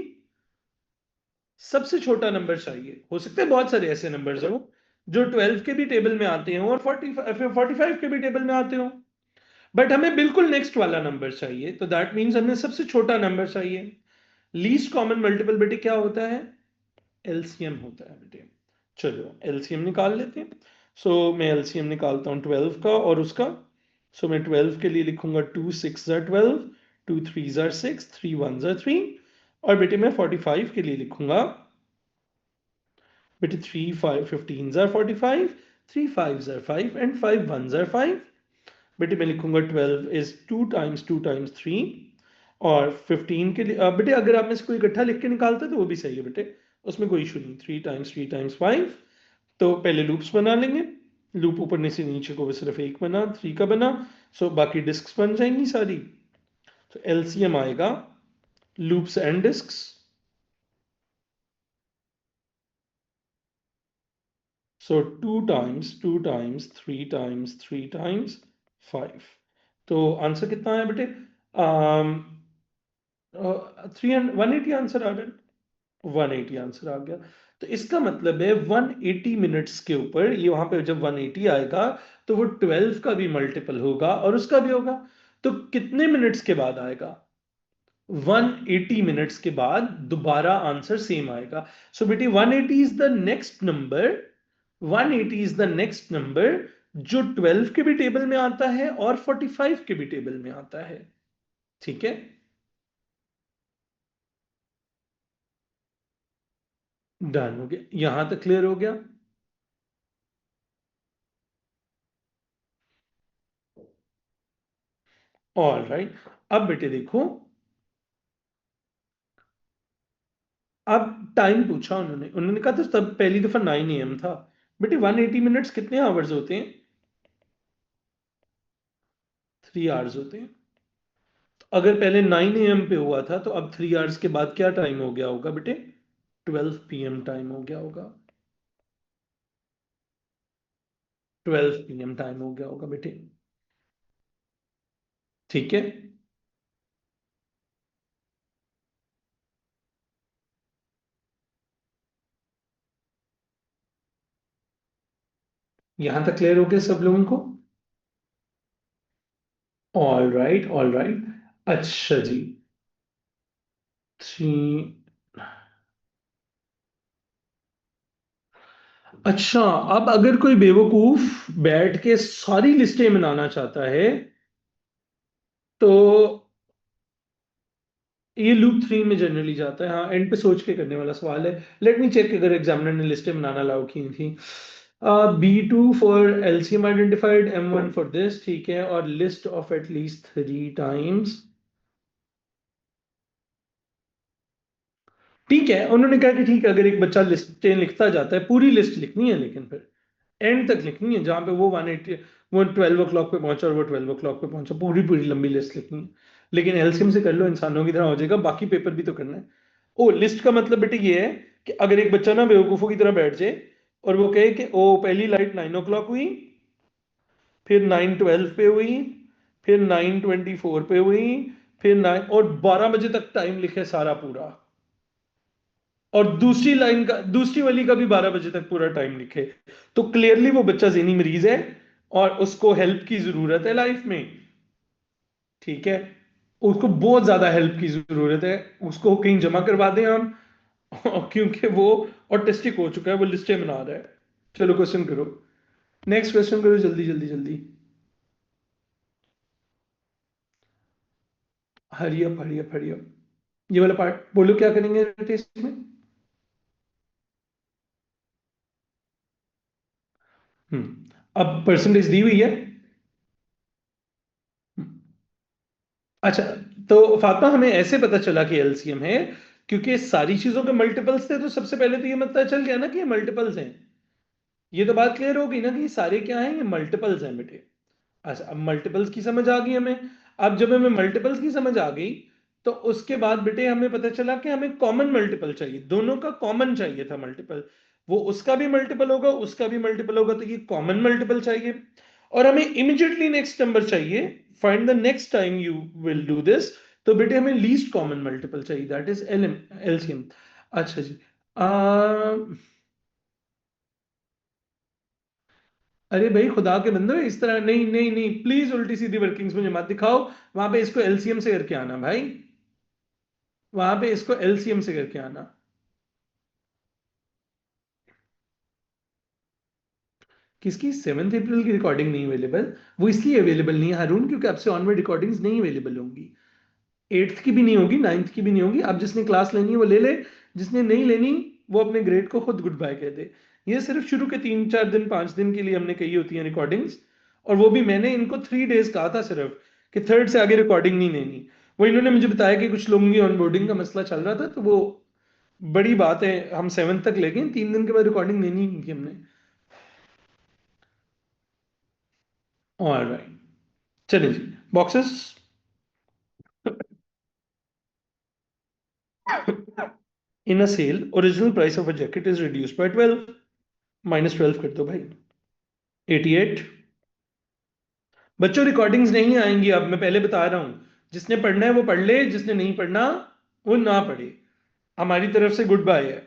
सबसे छोटा नंबर चाहिए। हो सकते हैं बहुत सारे ऐसे नंबर्स हो जो 12 के भी टेबल में आते हो और 45 के भी टेबल में आते हो, बट हमें बिल्कुल नेक्स्ट वाला नंबर चाहिए, तो दैट मीन्स हमें सबसे छोटा नंबर चाहिए। लीस्ट कॉमन मल्टीपल बेटे क्या होता है? एलसीएम होता है बेटे। चलो एलसीएम निकाल लेते हैं। सो मैं एलसीएम निकालता हूँ 12 का और उसका। सो मैं 12 के लिए लिखूंगा 2 6 जार 12, 2 3 जार 6, 3 1 जार 3। और बेटे मैं 45 के लिए लिखूंगा बेटे 3 5 15 जार 45, 3 5 जार 5 एंड 5 1 जार 5। बेटे मैं लिखूंगा 12 इज 2 टाइम्स 2 टाइम्स 3। और 15 के लिए बेटे अगर आप में से कोई इकट्ठा लिख के निकालते तो वो भी सही है बेटे, उसमें कोई इशू नहीं। 3 टाइम्स 3 टाइम्स 5। तो पहले लूप्स बना लेंगे। लूप ऊपर से नीचे को वो सिर्फ एक बना, 3 का बना। सो बाकी डिस्क्स बन जाएंगी सारी। तो एलसीएम आएगा loops and discs. So 2 times 3 times 3 times 5। तो आंसर कितना है बेटे? 180 आंसर आ गया। 180 आंसर आ गया। तो इसका मतलब है 180 मिनट्स के ऊपर ये वहां पे जब 180 आएगा तो वो 12 का भी मल्टीपल होगा और उसका भी होगा। तो कितने मिनट्स के बाद आएगा? 180 मिनट्स के बाद दोबारा आंसर सेम आएगा। सो बेटी 180 is the next number. 180 is the next number जो 12 के भी टेबल में आता है और 45 के भी टेबल में आता है। ठीक है, डन हो गया, यहां तक क्लियर हो गया। All right. अब बेटे देखो, अब टाइम पूछा उन्होंने, उन्होंने कहा था तब पहली दफा 9 AM था। बेटे 180 मिनट्स कितने आवर्स होते हैं? 3 आवर्स होते हैं। तो अगर पहले 9 AM पे हुआ था तो अब 3 आवर्स के बाद क्या टाइम हो गया होगा बेटे? 12 PM टाइम हो गया होगा। 12 PM टाइम हो गया होगा बेटे। ठीक है, यहां तक क्लियर हो गया सब लोगों को? All right, all right. अच्छा जी। थ्री। अच्छा, अब अगर कोई बेवकूफ बैठ के सारी लिस्टें बनाना चाहता है तो ये लूप 3 में जनरली जाता है। हाँ, एंड पे सोच के करने वाला सवाल है। लेट मी चेक अगर एग्जामिनर ने लिस्टें बनाना अलाउ की थी। B2 for LCM identified, M1 for this, ठीक है, और लिस्ट ऑफ एटलीस्ट 3 टाइम्स। ठीक है, उन्होंने कहा कि ठीक है, अगर एक बच्चा लिस्टें लिखता जाता है, पूरी लिस्ट लिखनी है लेकिन फिर एंड तक लिखनी है जहां पे वो 180, वो 12 o'clock पे पहुंचा और वो 12 o'clock पे पहुंचा, पूरी पूरी लंबी लिस्ट लिखनी है। लेकिन एलसीएम से कर लो, इंसानों की तरह हो जाएगा, बाकी पेपर भी तो करना है। ओ लिस्ट का मतलब बेटे ये है कि अगर एक बच्चा ना बेवकूफों की तरह बैठ जाए और वो कहे कि ओ पहली लाइट 9 o'clock हुई, फिर 9:12 पे हुई, फिर 9:24 पे हुई, फिर 12 बजे तक टाइम लिखे सारा पूरा, और दूसरी लाइन का, दूसरी वाली का भी 12 बजे तक पूरा टाइम लिखे, तो क्लियरली वो बच्चा ज़हनी मरीज है और उसको हेल्प की जरूरत है लाइफ में। ठीक है, उसको बहुत ज्यादा हेल्प की जरूरत है, उसको कहीं जमा करवा दें हम क्योंकि वो ऑटिस्टिक हो चुका है, वो लिस्टें बना रहा है। चलो क्वेश्चन करो, नेक्स्ट क्वेश्चन करो, जल्दी जल्दी जल्दी। Hurry up hurry up hurry up. ये वाला पार्ट बोलो, क्या करेंगे टेस्ट में? अब परसेंटेज दी हुई है। अच्छा, तो फातिमा हमें ऐसे पता चला कि एलसीएम है क्योंकि सारी चीजों के मल्टीपल्स थे, तो सबसे पहले तो ये पता चल गया ना कि ये मल्टीपल्स हैं। ये तो बात क्लियर हो गई ना कि ये सारे क्या हैं, ये मल्टीपल्स हैं बेटे। अच्छा, अब मल्टीपल्स की समझ आ गई हमें। अब जब हमें मल्टीपल्स की समझ आ गई तो उसके बाद बेटे हमें पता चला कि हमें कॉमन मल्टीपल चाहिए, दोनों का कॉमन चाहिए था मल्टीपल। वो उसका भी मल्टीपल होगा, उसका भी मल्टीपल होगा, तो ये कॉमन मल्टीपल चाहिए। और हमें इमिडिएटली नेक्स्ट नंबर चाहिए, find the next time you will do this. तो बेटे हमें लीस्ट कॉमन मल्टीपल चाहिए, दैट इज एलसीएम। अच्छा जी। आ, अरे भाई खुदा के बंदो, इस तरह नहीं नहीं नहीं, प्लीज उल्टी सीधी वर्किंग्स मुझे मत दिखाओ। वहां पे इसको एलसीएम से करके आना भाई, वहां पे इसको एलसीएम से करके आना। किसकी? 7 अप्रैल की रिकॉर्डिंग नहीं अवेलेबल। वो इसलिए अवेलेबल नहीं है हारून क्योंकि आपसे ऑनवर्ड रिकॉर्डिंग्स नहीं अवेलेबल होंगी। 8th की भी नहीं होगी, 9th की भी नहीं होगी। आप जिसने क्लास लेनी है वो ले ले, जिसने नहीं लेनी वो अपने ग्रेड को खुद गुड बाय कह दे। ये सिर्फ शुरू के 3 4 दिन 5 दिन के लिए हमने कही होती है रिकॉर्डिंग्स। और वो भी मैंने इनको 3 days कहा था सिर्फ कि थर्ड से आगे रिकॉर्डिंग नहीं लेनी। वो इन्होंने मुझे बताया कि कुछ लोगों की ऑनबोर्डिंग का मसला चल रहा था, तो वो बड़ी बात है, हम 7 तक ले गए, 3 दिन के बाद रिकॉर्डिंग लेनी ही नहीं थी हमने। ऑलराइट, चलिए जी, boxes. In a sale original price of a jacket is reduced by 12, -12 कर दो भाई। 88। बच्चों रिकॉर्डिंग्स नहीं आएंगी, अब मैं पहले बता रहा हूं। जिसने पढ़ना है वो पढ़ ले, जिसने नहीं पढ़ना वो ना पढ़े। हमारी तरफ से गुड बाय है।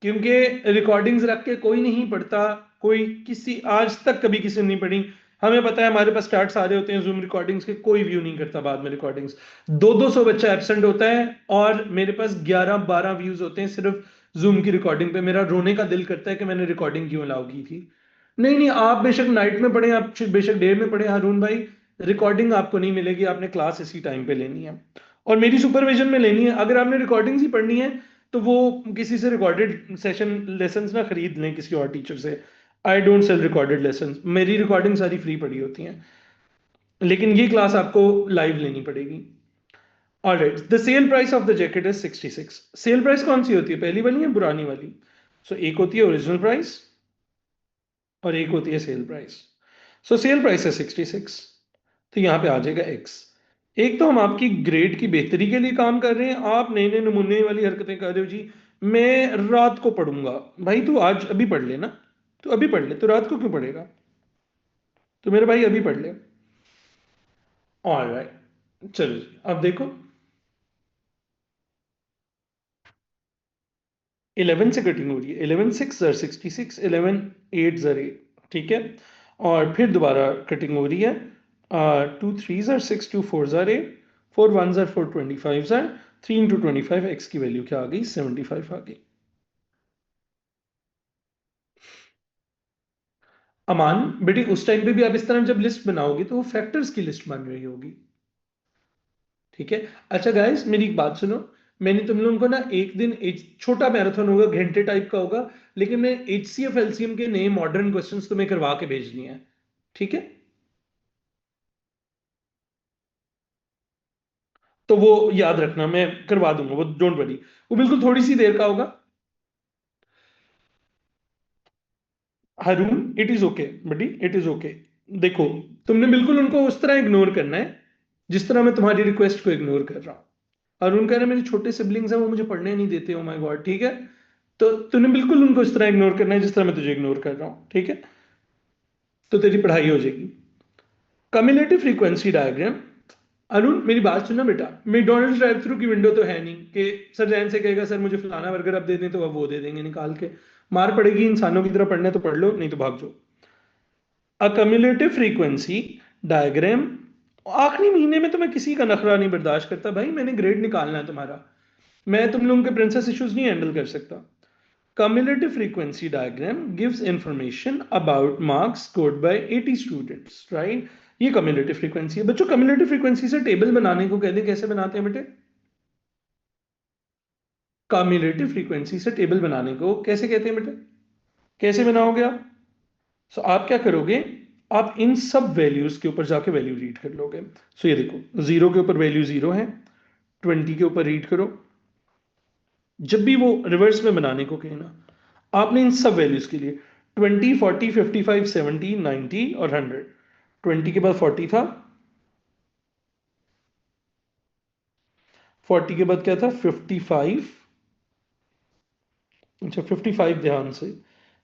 क्योंकि रिकॉर्डिंग्स रख के कोई नहीं पढ़ता। कोई किसी आज तक कभी किसी ने नहीं पढ़ी। हमें पता है हमारे पास स्टार्ट सारे होते हैं जूम रिकॉर्डिंग्स के, कोई व्यू नहीं करता बाद में रिकॉर्डिंग्स। 200 बच्चा एब्सेंट होता है और मेरे पास 11 12 व्यूज होते हैं सिर्फ जूम की रिकॉर्डिंग पे। मेरा रोने का दिल करता है कि मैंने रिकॉर्डिंग क्यों अलाउ की थी। नहीं नहीं, आप बेशक नाइट में पढ़े, आप बेशक डे में पढ़े हारून भाई, रिकॉर्डिंग आपको नहीं मिलेगी। आपने क्लास इसी टाइम पे लेनी है और मेरी सुपरविजन में लेनी है। अगर आपने रिकॉर्डिंग्स ही पढ़नी है तो वो किसी से रिकॉर्डेड सेशन लेसन्स ना खरीद लें किसी और टीचर से। I don't sell recorded lessons, मेरी रिकॉर्डिंग सारी फ्री पड़ी होती हैं। लेकिन ये क्लास आपको लाइव लेनी पड़ेगी। Alright, the sale price of the jacket is 66। Sale price कौन सी होती है, पहली वाली या पुरानी वाली? सो एक होती है ओरिजिनल प्राइस और एक होती है सेल प्राइस। सो सेल प्राइस है 66, तो यहां पे आ जाएगा एक्स। एक तो हम आपकी ग्रेड की बेहतरी के लिए काम कर रहे हैं, आप नए नए नमूने वाली हरकतें कर रहे हो जी। मैं रात को पढ़ूंगा। भाई तू आज अभी पढ़ लेना, तू अभी पढ़ ले, तू रात को क्यों पढ़ेगा? तो मेरे भाई अभी पढ़ ले। ऑलराइट, चलो जी अब देखो। 11 से कटिंग हो रही है। 11 6 जर 66, 11 8 जर 8, ठीक है। और फिर दोबारा कटिंग हो रही है। 2 3 जर 6, 2 4 जर 8, 4 1 जर 4, 25 जर 3 इंटू 25, एक्स की वैल्यू क्या आ गई? 75 आ गई। अमान बेटी, उस टाइम पे भी आप इस तरह जब लिस्ट बनाओगे तो वो फैक्टर्स की लिस्ट बन रही होगी, ठीक है। अच्छा गाइस, मेरी एक बात सुनो। मैंने तुम लोगों को ना एक दिन एक छोटा मैराथन होगा, घंटे टाइप का होगा, लेकिन मैं एचसीएफ एलसीएम के नए मॉडर्न क्वेश्चंस तुम्हें करवा के भेज दिए हैं, ठीक है। तो वो याद रखना, मैं करवा दूंगा वो, डोंट वरी। वो बिल्कुल थोड़ी सी देर का होगा। Haroon, it is okay buddy, it is okay. देखो, तुमने बिल्कुल उनको उस तरह इग्नोर करना है जिस तरह मैं तुम्हारी रिक्वेस्ट को इग्नोर कर रहा हूं। अरुण कह रहे हैं मेरे छोटे सिबलिंग्स हैं वो मुझे पढ़ने नहीं देते, ओ माय गॉड, ठीक है। तो तूने बिल्कुल उनको इस तरह इग्नोर करना है जिस तरह मैं तुझे इग्नोर कर रहा हूं, ठीक है। तो तेरी पढ़ाई हो जाएगी। Cumulative frequency diagram. अरुण मेरी बात सुनना बेटा, मैकडॉनल्ड्स ड्राइव थ्रू की विंडो तो है नहीं कि सर जैन से कहेगा सर मुझे फलाना बर्गर आप दे दें तो अब वो दे देंगे निकाल के। मार पड़ेगी, इंसानों की तरह पढ़ना है तो पढ़ लो, नहीं तो भाग जाओ। अ कम्युलेटिव फ्रीक्वेंसी डायग्राम। आखिरी महीने में तो मैं किसी का नखरा नहीं बर्दाश्त करता भाई, मैंने ग्रेड निकालना है तुम्हारा। मैं तुम लोगों के प्रिंसेस इश्यूज नहीं हैंडल कर सकता। Cumulative frequency diagram gives information about marks scored by 80 students, right? ये cumulative frequency है बच्चों। cumulative frequency से टेबल बनाने को कहते हैं, कैसे बनाते हैं बेटे? cumulative frequency से टेबल बनाने को कैसे कहते हैं बेटे? कैसे बनाओगे आप? सो आप क्या करोगे? आप इन सब वैल्यूज के ऊपर जाके वैल्यू रीड कर लोगे। सो ये देखो, 0 के ऊपर वैल्यू 0 है, 20 के ऊपर रीड करो। जब भी वो रिवर्स में बनाने को कहे ना, आपने इन सब वैल्यूज के लिए 20 40 55 70 90 और 100। 20 के बाद 40 था, 40 के बाद क्या था? 55। अच्छा 55, ध्यान से,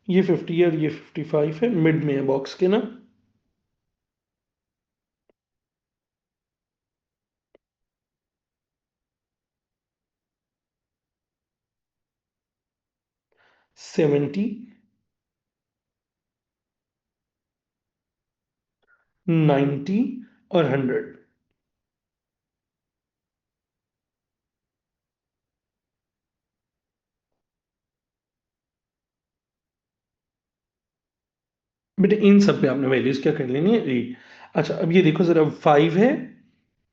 ये 50 है और ये 55 है, मिड में है बॉक्स के ना। 70 90 और 100। बेटे इन सब पे आपने वैल्यूज क्या कर लेनी है, रीड। अच्छा अब ये देखो जरा, 5 है,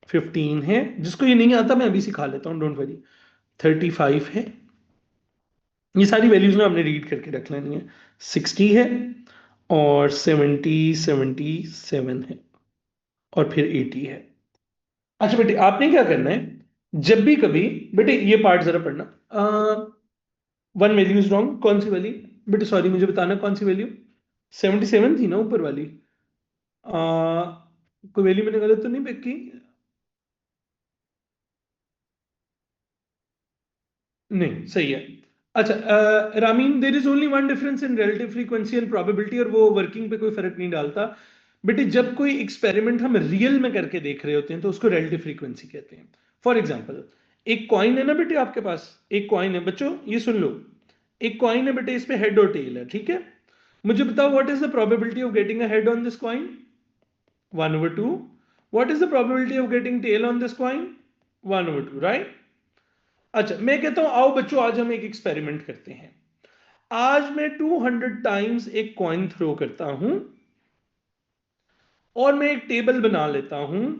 15 है, जिसको ये नहीं आता मैं अभी सिखा लेता हूँ, डोंट वरी। 35 है, ये सारी वैल्यूज ना आपने रीड करके रख लेनी है। 60 है, और 77 है, और फिर 80 है। अच्छा बेटे आपने क्या करना है, जब भी कभी, बेटे ये पार्ट जरा पढ़ना। वन वैल्यू इज रॉन्ग, कौन सी वाली? बेटे सॉरी मुझे बताना कौन सी वैल्यू? 77 थी ना ऊपर वाली। कोई वैल्यू मैंने गलत तो नहीं पिक की? नहीं सही है। अच्छा Ramin, there is only one difference in relative frequency and probability, और वो वर्किंग पे कोई फर्क नहीं डालता। बेटे जब कोई एक्सपेरिमेंट हम रियल में करके देख रहे होते हैं तो उसको रिलेटिव फ्रीक्वेंसी कहते हैं। फॉर एग्जाम्पल, एक कॉइन है ना बेटे आपके पास, एक कॉइन है बच्चों, ये सुन लो। एक कॉइन है बेटे, इस पे हेड और टेल है, ठीक है? मुझे बताओ what is the probability of getting a head on this coin? 1/2। What is the probability of getting tail on this coin? 1/2, right? अच्छा मैं कहता हूं आओ बच्चों आज हम एक एक्सपेरिमेंट करते हैं। आज मैं 200 टाइम्स एक कॉइन थ्रो करता हूं, और मैं एक टेबल बना लेता हूं।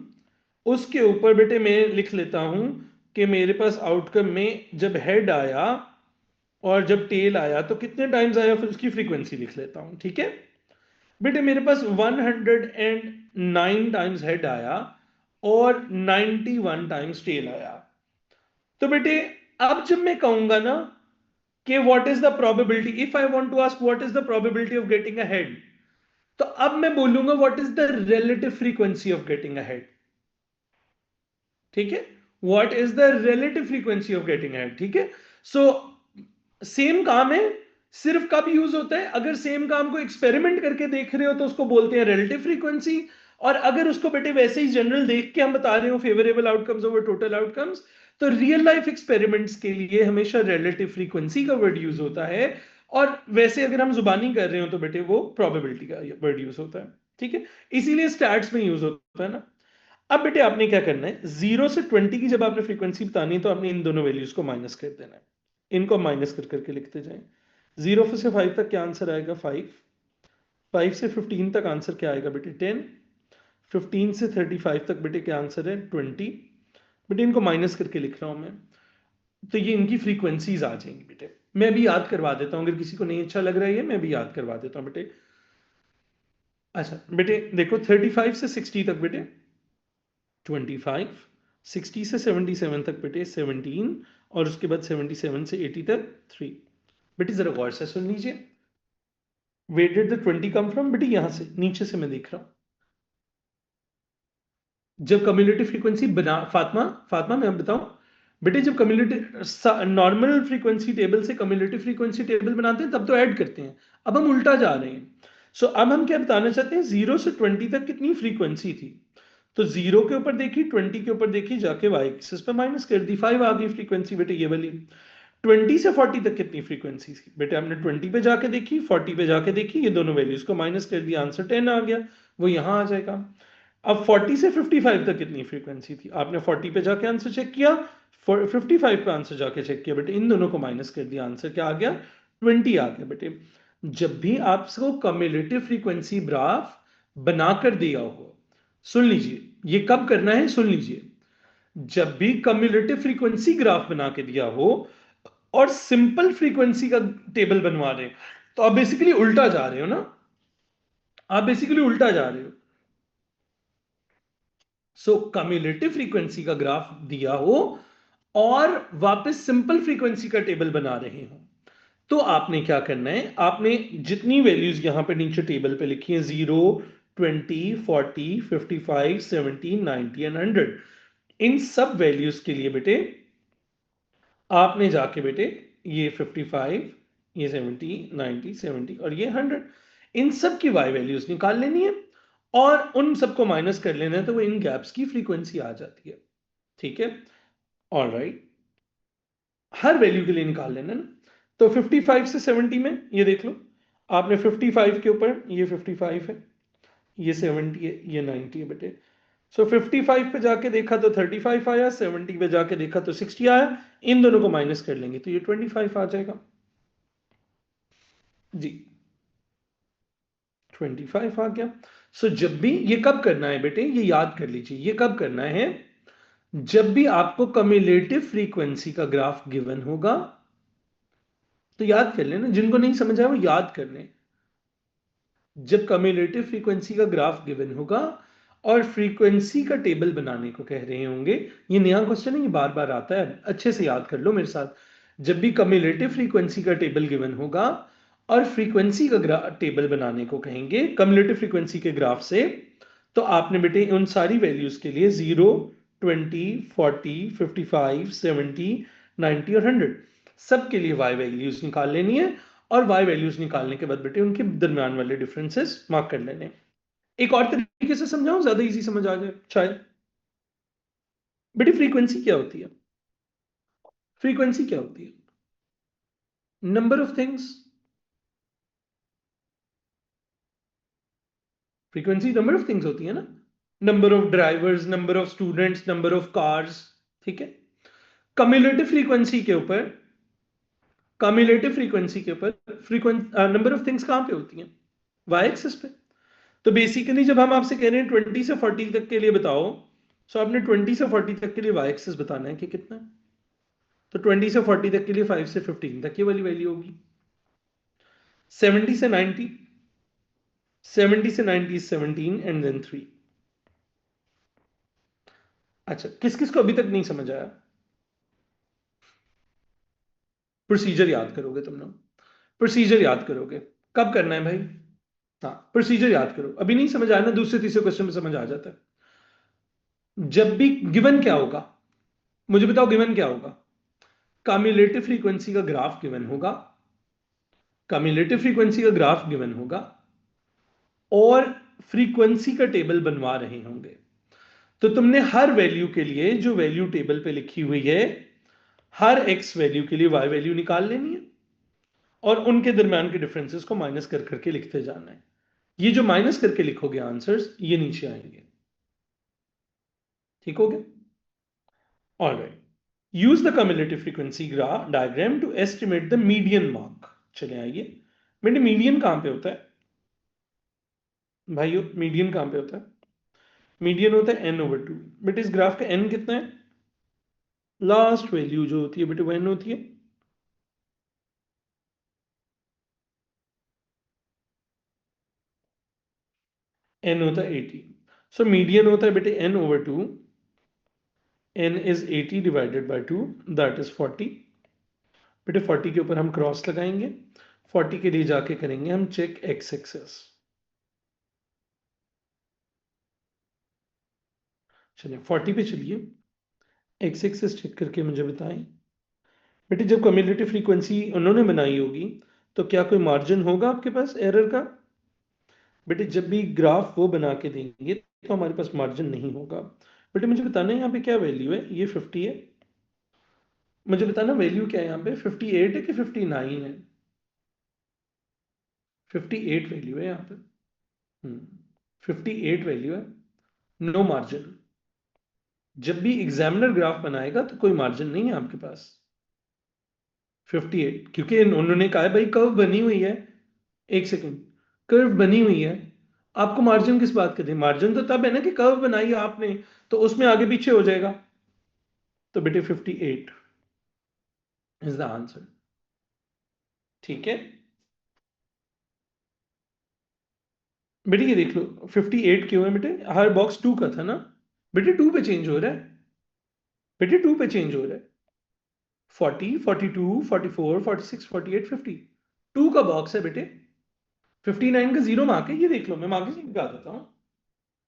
उसके ऊपर बेटे मैं लिख लेता हूं कि मेरे पास आउटकम में जब हेड आया और जब टेल आया तो कितने टाइम्स आया, फिर उसकी फ्रीक्वेंसी लिख लेता हूं, ठीक है? बेटे मेरे पास 109 टाइम्स हेड आया और 91 टाइम्स टेल आया। तो बेटे अब जब मैं कहूंगा ना कि what is the probability, if I want to ask what is the probability of getting a head, तो अब मैं बोलूंगा what is the relative frequency of getting a head. ठीक है? What is the relative frequency of getting a head, ठीक है? So same काम है, सिर्फ कब यूज होता है अगर सेम काम को एक्सपेरिमेंट करके देख रहे हो तो उसको बोलते हैं रिलेटिव फ्रीक्वेंसी। और अगर उसको बेटे वैसे ही जनरल देख के हम बता रहे हो favourable outcomes over total outcomes, तो रियल लाइफ एक्सपेरिमेंट्स के लिए हमेशा रिलेटिव फ्रीक्वेंसी का वर्ड यूज होता है। और वैसे अगर हम जुबानी कर रहे हो तो बेटे वो प्रोबेबिलिटी का वर्ड यूज होता है, ठीक है? इसीलिए स्टैट्स में यूज होता है ना। अब बेटे आपने क्या करना है, 0 से 20 की जब आपने फ्रीक्वेंसी बतानी है तो आपने इन दोनों वैल्यूज को माइनस कर देना है। इनको माइनस कर करके लिखते जाएं। 0 से 5 तक क्या आंसर आएगा? 5। 5 से 15 तक आंसर क्या आएगा बेटे? 10। 15 से 35 तक बेटे क्या आंसर है? 20। बेटे इनको माइनस करके लिख रहा हूं मैं, तो ये इनकी फ्रीक्वेंसीज आ जाएंगी बेटे। मैं भी याद करवा देता हूं, अगर किसी को नहीं अच्छा लग रहा है ये मैं भी याद करवा देता हूं बेटे। अच्छा बेटे देखो, 35 से 60 तक बेटे 25। 60 से 77 तक बेटे 17, और उसके बाद 77 से 80 तक 3। बेटे जरा गौर से सुन लीजिए, where did the 20 come from? बेटे यहां से नीचे से मैं देख रहा हूं। जब कम्युलेटिव फ्रीक्वेंसी बना, फातिमा, फातिमा मैं बताऊं, बेटे जब कम्युलेटिव नॉर्मल फ्रीक्वेंसी टेबल से कम्युलेटिव फ्रीक्वेंसी टेबल बनाते हैं तब तो ऐड करते हैं। अब हम उल्टा जा रहे हैं। सो अब हम क्या बताना चाहते हैं, 0 से 20 तक कितनी फ्रीक्वेंसी थी? तो 0 के ऊपर देखी, 20 के ऊपर देखी, जाके वाई एक्सिस पे माइनस कर दी, 5 आ गई फ्रीक्वेंसी बेटे ये वाली। 20 से 40 तक कितनी फ्रीक्वेंसी थी बेटे? आपने 20 पे जाके देखी, 40 पे जाके देखी, ये दोनों वैल्यूज को माइनस कर दिया, आंसर 10 आ गया, वो यहां आ जाएगा। अब 40 से 55 तक कितनी फ्रीक्वेंसी थी? आपने 40 पे जाके आंसर चेक किया, 55 पे आंसर जाके चेक किया बेटे, इन दोनों को माइनस कर दिया, आंसर क्या आ गया? 20 आ गया बेटे। जब भी आपको कम्युलेटिव फ्रीक्वेंसी ग्राफ बनाकर दिया हो, सुन लीजिए, ये कब करना है सुन लीजिए, जब भी कम्युलेटिव फ्रीक्वेंसी ग्राफ बना के दिया हो और सिंपल फ्रीक्वेंसी का टेबल बनवा रहे हैं, तो आप बेसिकली उल्टा जा रहे हो ना, आप बेसिकली उल्टा जा रहे हो। सो कम्युलेटिव फ्रीक्वेंसी का ग्राफ दिया हो और वापस सिंपल फ्रीक्वेंसी का टेबल बना रहे हो, तो आपने क्या करना है, आपने जितनी वैल्यूज यहां पे नीचे टेबल पे लिखी है, 0, 20, 40, 55, 70, 90 एंड 100, इन सब वैल्यूज के लिए बेटे आपने जाके बेटे ये 55, ये 70, 90, 70 और ये 100, इन सब की वाई वैल्यूज निकाल लेनी है और उन सबको माइनस कर लेना है, तो वो इन गैप्स की फ्रीक्वेंसी आ जाती है, ठीक है? ऑल राइट, हर वैल्यू के लिए निकाल लेना ना। तो 55 से 70 में ये देख लो, आपने 55 के ऊपर, ये 55 है, ये 70 है, ये 90 है बेटे। सो 55 पे जाके देखा तो 35 आया, 70 पे जाके देखा तो 60 आया, इन दोनों को माइनस कर लेंगे तो ये 25 आ जाएगा जी। 25 आ गया। सो जब भी ये कब करना है बेटे, ये याद कर लीजिए, ये कब करना है, जब भी आपको कम्युलेटिव फ्रीक्वेंसी का ग्राफ गिवन होगा। तो याद कर लेना, जिनको नहीं समझ आया वो याद कर लें। जब कम्युलेटिव फ्रीक्वेंसी का ग्राफ गिवन होगा और फ्रीक्वेंसी का टेबल बनाने को कह रहे होंगे, ये नया क्वेश्चन है, ये बार बार आता है, अच्छे से याद कर लो मेरे साथ। जब भी कम्युलेटिव फ्रीक्वेंसी का टेबल गिवन होगा और फ्रीक्वेंसी का टेबल बनाने को कहेंगे कम्युलेटिव फ्रीक्वेंसी के ग्राफ से, तो आपने बेटे उन सारी वैल्यूज के लिए 0, 20, 40, 55, 70, 90 और 100 सबके लिए वाई वैल्यूज निकाल लेनी है। और वाई वैल्यूज निकालने के बाद बेटे उनके दरमियान वाले डिफरेंसेस मार्क कर लेने। एक और तरीके से समझाऊं, ज्यादा इजी समझ आ जाए शायद। बेटे फ्रीक्वेंसी क्या होती है? फ्रीक्वेंसी क्या होती है? Number of things. Frequency number of things होती है ना, number of drivers, number of students, number of cars. ठीक है। कम्युलेटिव फ्रीक्वेंसी के ऊपर, कम्युलेटिव फ्रीक्वेंसी के ऊपर नंबर ऑफ थिंग्स कहां पे होती हैं? वाई एक्सिस पे। तो बेसिकली जब हम आपसे कह रहे हैं 20 से 40 तक के लिए बताओ, सो आपने 20 से 40 तक के लिए वाई एक्सिस बताना है कि कितना है। तो 20 से 40 तक के लिए 5 से 15 तक की वाली वैल्यू होगी। 70 से 90, 70 से 90 is 17 एंड देन 3। अच्छा, किस किस को अभी तक नहीं समझ आया? प्रोसीजर याद करोगे तुम लोग, प्रोसीजर याद करोगे। कब करना है भाई? हाँ, प्रोसीजर याद करो। अभी नहीं समझ आया ना, दूसरे तीसरे क्वेश्चन में समझ आ जाता है। जब भी गिवन क्या होगा, मुझे बताओ गिवन क्या होगा? कम्युलेटिव फ्रीक्वेंसी का ग्राफ गिवन होगा, कम्युलेटिव फ्रीक्वेंसी का ग्राफ गिवन होगा और फ्रीक्वेंसी का टेबल बनवा रहे होंगे। तो तुमने हर वैल्यू के लिए जो वैल्यू टेबल पे लिखी हुई है, हर एक्स वैल्यू के लिए वाई वैल्यू निकाल लेनी है और उनके दरमियान के डिफरेंसेस को माइनस कर करके लिखते जाना है। ये जो माइनस करके लिखोगे आंसर्स, ये नीचे आएंगे। ठीक हो गया? All right. Use the cumulative frequency graph diagram to estimate the median mark. चले आइए बेटे, मीडियन कहां पे होता है भाइयों? मीडियन कहां पे होता है? मीडियन होता है n/2। बेटे इस ग्राफ का n कितना है? लास्ट वैल्यू जो होती है बेटे वो n होती है। n होता है 80। सो मीडियन होता है बेटे n/2। n is 80 divided by 2, that is 40। बेटे 40 के ऊपर हम क्रॉस लगाएंगे, 40 के लिए जाके करेंगे हम चेक एक्स एक्सेस। चलिए 40 पे चलिए, एक्स एक्सेस चेक करके मुझे बताएं। बेटे जब कम्युलेटिव फ्रीक्वेंसी उन्होंने बनाई होगी, तो क्या कोई मार्जिन होगा आपके पास एरर का? बेटे जब भी ग्राफ वो बना के देंगे तो हमारे पास मार्जिन नहीं होगा। बेटे मुझे बताना है यहाँ पे क्या वैल्यू है, ये 50 है। मुझे बताना वैल्यू क्या है यहाँ पे, 58 है कि 59 है? 58 वैल्यू है यहाँ पे। 58 वैल्यू है, नो मार्जिन। जब भी एग्जामिनर ग्राफ बनाएगा तो कोई मार्जिन नहीं है आपके पास। 58, क्योंकि उन्होंने कहा है भाई कर्व बनी हुई है। एक सेकंड, कर्व बनी हुई है, आपको मार्जिन किस बात का दे? मार्जिन तो तब है ना कि कर्व बनाई है आपने, तो उसमें आगे पीछे हो जाएगा। तो बेटे 58 इज द आंसर। ठीक है बेटे, ये देख लो 58 क्यों है बेटे, हर बॉक्स 2 का था ना। बेटे 2 पे चेंज हो रहा है, बेटे 2 पे चेंज हो रहा है। 40, 42, 44, 46, 48, 50, 2 का बॉक्स है बेटे। 59 का जीरो मार्क है, ये देख लो, मैं मार्क से दिखा देता हूँ।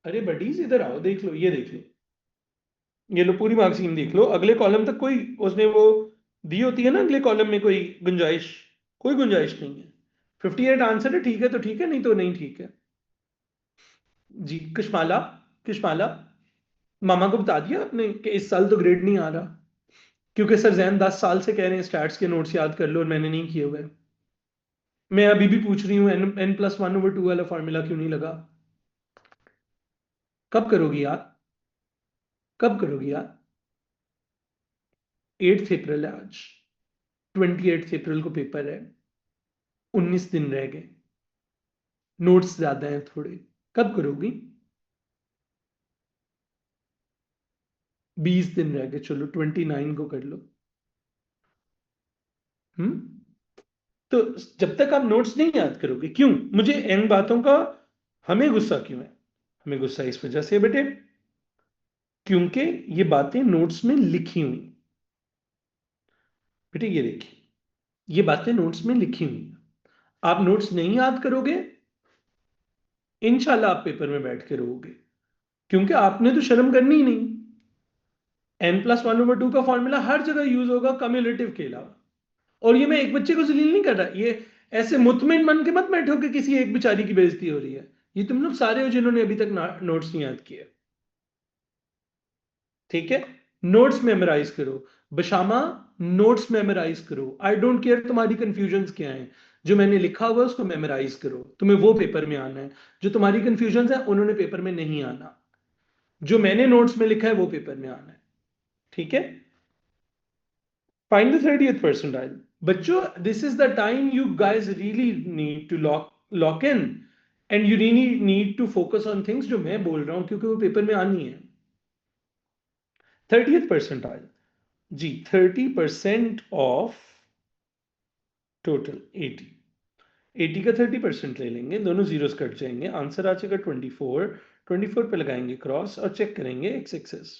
अरे बडीज इधर आओ, देख लो, ये देख लो, ये लो पूरी मार्क स्कीम देख लो। अगले कॉलम तक कोई उसने वो दी होती है ना, अगले कॉलम में कोई गुंजाइश? कोई गुंजाइश नहीं है। 58 आंसर है, ठीक है तो ठीक है, नहीं तो नहीं ठीक है। जी किशमाला, किशमाला, मामा को बता दिया आपने कि इस साल तो ग्रेड नहीं आ रहा, क्योंकि सर जैन 10 साल से कह रहे हैं स्टैट्स के नोट्स याद कर लो और मैंने नहीं किए हुए। मैं अभी भी पूछ रही हूँ n+1/2 वाला फॉर्मूला क्यों नहीं लगा? कब करोगी यार, कब करोगी यार? 8 अप्रैल है आज, 28 अप्रैल को पेपर है, 19 दिन रह गए। नोट्स ज्यादा हैं थोड़े, कब करोगी? 20 दिन रह गए, चलो 29 को कर लो। हम्म। तो जब तक आप नोट्स नहीं याद करोगे, क्यों मुझे इन बातों का, हमें गुस्सा क्यों है? हमें गुस्सा इस वजह से है बेटे, क्योंकि ये बातें नोट्स में लिखी हुई। बेटे ये देखिए, ये बातें नोट्स में लिखी हुई हैं। आप नोट्स नहीं याद करोगे, इंशाल्लाह आप पेपर में बैठ के रहोगे, क्योंकि आपने तो शर्म करनी ही नहीं। n+1/2 का फॉर्मूला हर जगह यूज होगा कम्युलेटिव के अलावा। और ये मैं एक बच्चे को जलील नहीं कर रहा, ये ऐसे मुतमिन मन के मत बैठो कि किसी एक बेचारी की बेइज्जती हो रही है। ये तुम लोग सारे हो जिन्होंने अभी तक नोट्स नहीं याद किए। ठीक है, नोट्स मेमोराइज करो। बशामा, नोट्स मेमोराइज करो। आई डोंट केयर तुम्हारी कंफ्यूजन्स क्या हैं, जो मैंने लिखा हुआ है उसको मेमोराइज करो। तुम्हें वो पेपर में आना है। जो तुम्हारी कंफ्यूजन्स है उन्होंने पेपर में नहीं आना। जो मैंने नोट्स में लिखा है वो पेपर में आना है। ठीक है, फाइंड द 30th percentile। बच्चों, this is the time you guys really need to lock in, and you really need to focus on things जो मैं बोल रहा हूं, क्योंकि वो पेपर में आनी है। 30th percentile, ji 30% of total 80। 80 का 30% ले लेंगे, दोनों जीरोस कट जाएंगे, आंसर आ जाएगा 24। 24 पे लगाएंगे क्रॉस और चेक करेंगे एक्स एक्सेस।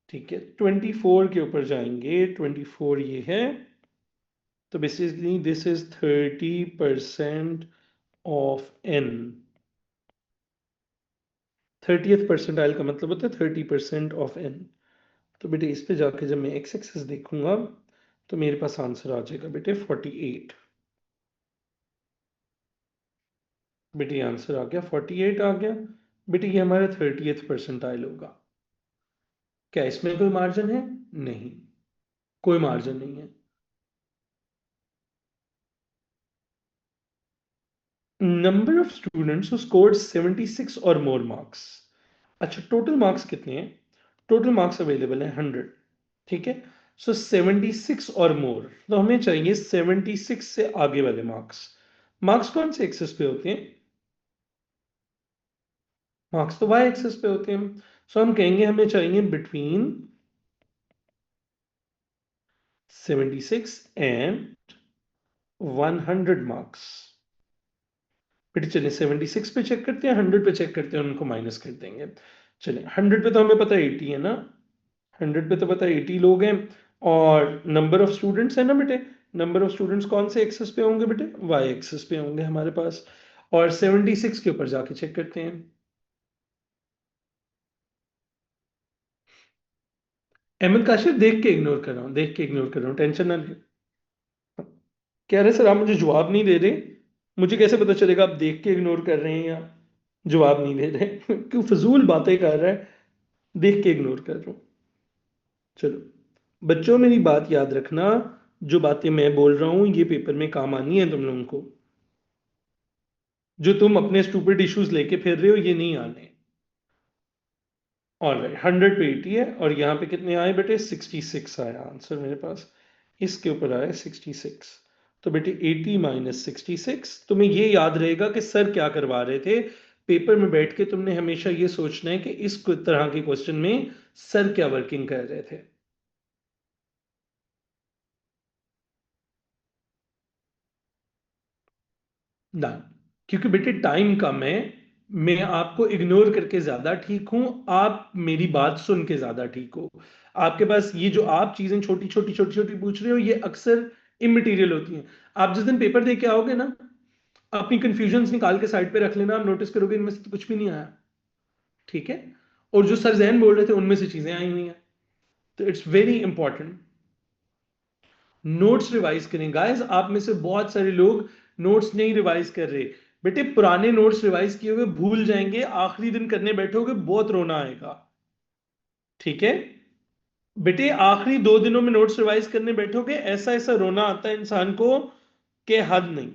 ठीक है, 24 के ऊपर जाएंगे, 24 ये है। तो basically this is 30% of N. 30th percentile का मतलब होता है 30% ऑफ एन। तो बेटे इस पे जाके जब मैं एक्स एक्सेस देखूंगा, तो मेरे पास आंसर आ जाएगा बेटे 48। बेटे ये आंसर आ गया, 48 आ गया। बेटे ये हमारा 30th percentile होगा। क्या इसमें कोई मार्जिन है? नहीं, कोई मार्जिन नहीं है। Number of students who scored 76 और मोर मार्क्स। अच्छा, टोटल मार्क्स कितने हैं? टोटल मार्क्स अवेलेबल है 100। ठीक है, सो 76 और मोर, तो हमें चाहिए 76 से आगे वाले मार्क्स। मार्क्स कौन से एक्सेस पे होते हैं? मार्क्स तो वाई एक्सेस पे होते हैं। सो हम कहेंगे हमें चाहिए बिटवीन 76 एंड 100 मार्क्स। फिर चलिए 76 पे चेक करते हैं, 100 पे चेक करते हैं, उनको माइनस कर देंगे। चलिए 100 पे तो हमें पता है 80 है ना, 100 पे तो पता है 80 लोग हैं। और नंबर ऑफ स्टूडेंट्स है ना बेटे, नंबर ऑफ स्टूडेंट्स कौन से एक्सेस पे होंगे बेटे? वाई एक्सेस पे होंगे हमारे पास। और 76 के ऊपर जाके चेक करते हैं। अहमद काशिफ, देख के इग्नोर कर रहा हूँ, देख के इग्नोर कर रहा हूँ, टेंशन ना ले। कह रहे सर आप मुझे जवाब नहीं दे रहे, मुझे कैसे पता चलेगा आप देख के इग्नोर कर रहे हैं या जवाब नहीं दे रहे? क्यों फजूल बातें कर रहा है, देख के इग्नोर कर रहा हूं। चलो बच्चों, मेरी बात याद रखना, जो बातें मैं बोल रहा हूं ये पेपर में काम आनी है तुम लोगों को। जो तुम अपने स्टूपिड इश्यूज लेके फिर रहे हो ये नहीं आने। और 100 पे 80 है, और यहाँ पे कितने आए बेटे? 66 आया आंसर मेरे पास। इसके ऊपर आया 66। तो बेटे 80 - 66, तुम्हें ये याद रहेगा कि सर क्या करवा रहे थे। पेपर में बैठ के तुमने हमेशा ये सोचना है कि इस तरह के क्वेश्चन में सर क्या वर्किंग कर रहे थे। डन। क्योंकि बेटे टाइम कम है, मैं आपको इग्नोर करके ज्यादा ठीक हूं, आप मेरी बात सुन के ज्यादा ठीक हो। आपके पास ये जो आप चीजें छोटी छोटी छोटी छोटी पूछ रहे हो ये अक्सर इमटेरियल होती हैं। आप जिस दिन पेपर दे के आओगे ना, अपनी कंफ्यूजन निकाल के साइड पे रख लेना, आप नोटिस करोगे इनमें से तो कुछ भी नहीं आया। ठीक है, और जो सर जैन बोल रहे थे उनमें से चीजें आई हुई हैं। तो it's very important, notes revise करें गाइस। आप में से बहुत सारे लोग नोट्स नहीं रिवाइज कर रहे। बेटे पुराने नोट्स रिवाइज किए हुए भूल जाएंगे, आखिरी दिन करने बैठोगे बहुत रोना आएगा। ठीक है, बेटे आखिरी 2 दिनों में नोट्स रिवाइज करने बैठोगे, ऐसा ऐसा रोना आता है इंसान को कि हद नहीं।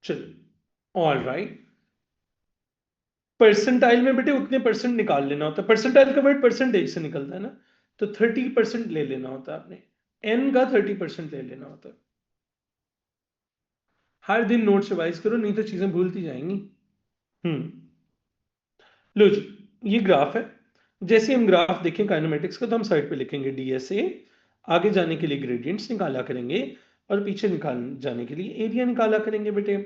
चलो, ऑल राइट। परसेंटाइल में बेटे उतने परसेंट निकाल लेना होता है, परसेंटाइल का वर्ड परसेंटेज से निकलता है ना, तो 30% ले लेना होता है आपने, एन का 30% ले लेना होता है। हर दिन नोट्स रिवाइज करो, नहीं तो चीजें भूलती जाएंगी। हम्म लो जी, ये ग्राफ है। जैसे हम ग्राफ देखें काइनेमेटिक्स का, तो हम साइड पे लिखेंगे डीएसए, आगे जाने के लिए ग्रेडियंट्स निकाला करेंगे, और पीछे निकाल जाने के लिए एरिया निकाला करेंगे बेटे।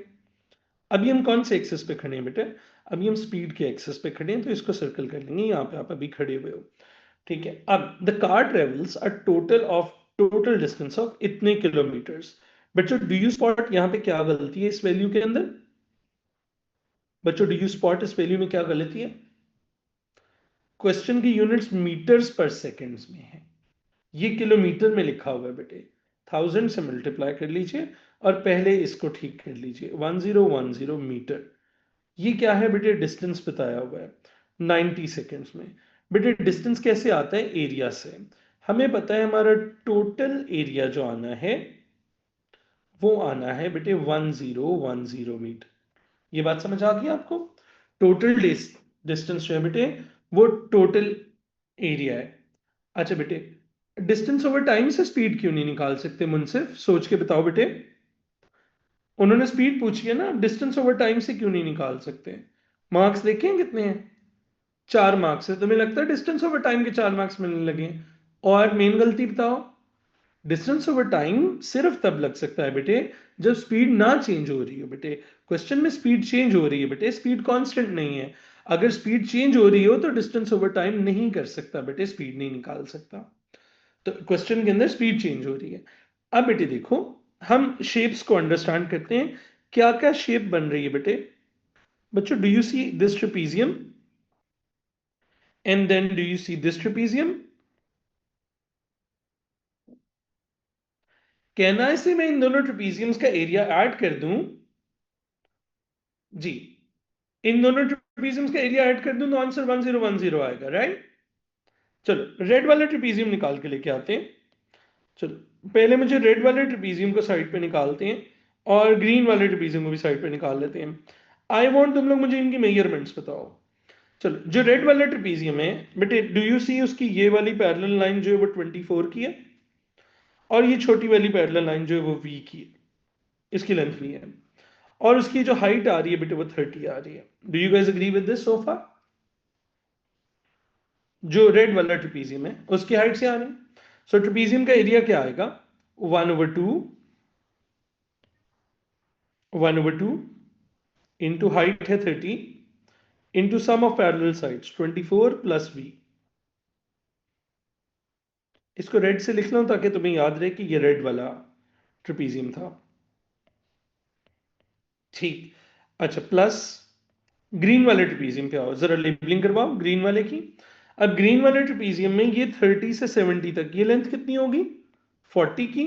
अभी हम कौन से एक्सेस पे खड़े हैं बेटे? अभी हम स्पीड के एक्सेस पे खड़े हैं, तो इसको सर्कल कर लेंगे, यहाँ पे आप अभी खड़े हुए हो। ठीक है, अब the car travels a total distance of इतने किलोमीटर्स। बच्चों डू यू स्पॉट यहाँ पे क्या गलती है इस वैल्यू के अंदर? बच्चों डू यू स्पॉट इस वैल्यू में क्या गलती है? क्वेश्चन की यूनिट्स मीटर्स पर सेकेंड्स में है, ये किलोमीटर में लिखा हुआ है बेटे। 1000 से मल्टीप्लाई कर लीजिए और पहले इसको ठीक कर लीजिए, 1010 मीटर। ये क्या है बेटे? डिस्टेंस बताया हुआ है 90 सेकेंड्स में। बेटे डिस्टेंस कैसे आता है? एरिया से। हमें पता है हमारा टोटल एरिया जो आना है वो आना है बेटे 1010 मीटर। ये बात समझ आ गई आपको? टोटल डिस्टेंस जो है बेटे वो टोटल एरिया है। अच्छा बेटे, डिस्टेंस ओवर टाइम से स्पीड क्यों नहीं निकाल सकते? मुनसिफ सोच के बताओ बेटे। उन्होंने स्पीड पूछी है ना, डिस्टेंस ओवर टाइम से क्यों नहीं निकाल सकते? मार्क्स देखे हैं कितने हैं? 4 मार्क्स है। तुम्हें लगता है डिस्टेंस ओवर टाइम के 4 मार्क्स मिलने लगे हैं? और मेन गलती बताओ। डिस्टेंस ओवर टाइम सिर्फ तब लग सकता है बेटे जब स्पीड ना चेंज हो रही हो बेटे। क्वेश्चन में स्पीड चेंज हो रही है बेटे, स्पीड कांस्टेंट नहीं है। अगर स्पीड चेंज हो रही हो तो डिस्टेंस ओवर टाइम नहीं कर सकता बेटे, स्पीड नहीं निकाल सकता। तो क्वेश्चन के अंदर स्पीड चेंज हो रही है। अब बेटे देखो, हम शेप्स को अंडरस्टैंड करते हैं, क्या क्या शेप बन रही है बेटे। बच्चों do you see this trapezium, and then do you see this trapezium? कहना है से मैं इन दोनों ट्रेपीजियम्स का एरिया ऐड कर दूं जी, इन दोनों ट्रेपीजियम्स का एरिया ऐड कर दूं तो आंसर 1010 आएगा, राइट? चलो रेड वाला ट्रेपीजियम निकाल के लेके आते हैं। चलो पहले मुझे रेड वाले ट्रेपीजियम को साइड पे निकालते हैं, और ग्रीन वाले ट्रेपीजियम को भी साइड पे निकाल लेते हैं। आई वांट तुम लोग मुझे इनकी मेजरमेंट्स बताओ। चलो जो रेड वाला ट्रेपीजियम है बेटे, डू यू सी उसकी ये वाली पैरेलल लाइन जो है वो 24 की है, और ये छोटी वाली पैरेलल लाइन जो है वो वी की है, इसकी लेंथ भी है, और उसकी जो हाइट आ रही है बेटे वो 30 आ रही है। Do you guys agree with this so far? जो रेड वाला ट्रेपीजियम है उसकी हाइट से आ रही है। सो ट्रेपीजियम का एरिया क्या आएगा? 1/2, 1/2 इंटू हाइट है 30, into sum of parallel sides 24 plus v. इसको रेड से लिख लो ताकि तुम्हें याद रहे कि ये रेड वाला ट्रेपीजियम था। ठीक, अच्छा प्लस ग्रीन वाले ट्रेपीजियम पे आओ, जरा लेबलिंग करवाओ ग्रीन वाले की। अब ग्रीन वाले ट्रेपीजियम में ये 30 से 70 तक ये लेंथ कितनी होगी? 40 की।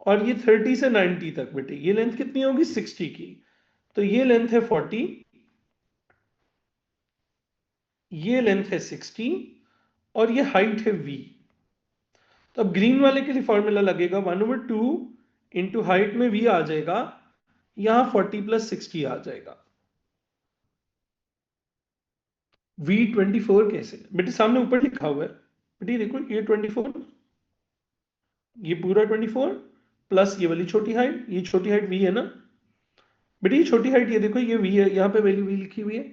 और ये 30 से 90 तक बेटे ये लेंथ कितनी होगी? 60 की। तो ये लेंथ है 40, ये लेंथ है 60, और ये हाइट है v। तो अब ग्रीन वाले के लिए फॉर्मूला लगेगा 1/2 इंटू हाइट में v आ जाएगा, यहां 40 प्लस 60 आ जाएगा। v24 कैसे बेटे? सामने ऊपर लिखा हुआ है बेटे, देखो ये 24, ये पूरा 24 प्लस ये वाली छोटी हाइट, ये छोटी हाइट v है ना बेटे, ये छोटी हाइट ये देखो ये v है, यहाँ पे वैल्यू v लिखी हुई है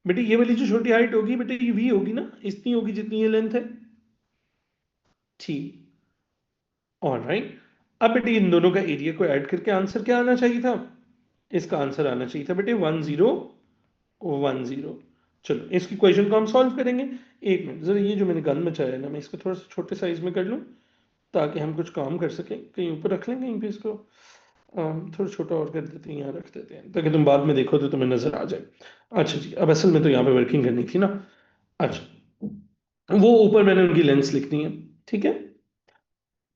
बेटे। ये वाली जो छोटी हाइट होगी बेटे ये v होगी ना, इतनी होगी जितनी ये लेंथ है। ठीक, ऑलराइट। अब बेटे इन दोनों का एरिया को ऐड करके आंसर क्या आना चाहिए था? इसका आंसर आना चाहिए था बेटे 1010। चलो इसकी क्वेश्चन को हम सॉल्व करेंगे। एक मिनट जरा, ये जो मैंने गन मचाया है ना, मैं इसको थोड़ा सा छोटे साइज में कर लूँ ताकि हम कुछ काम कर सकें। कहीं ऊपर रख लें, कहीं पे इसको थोड़ा छोटा और कर देते हैं, यहाँ रख देते हैं ताकि तुम बाद में देखो तो तुम्हें नजर आ जाए। अच्छा जी, अब असल में तो यहाँ पे वर्किंग करनी थी ना। अच्छा, वो ऊपर मैंने उनकी लेंस लिखनी है, ठीक है।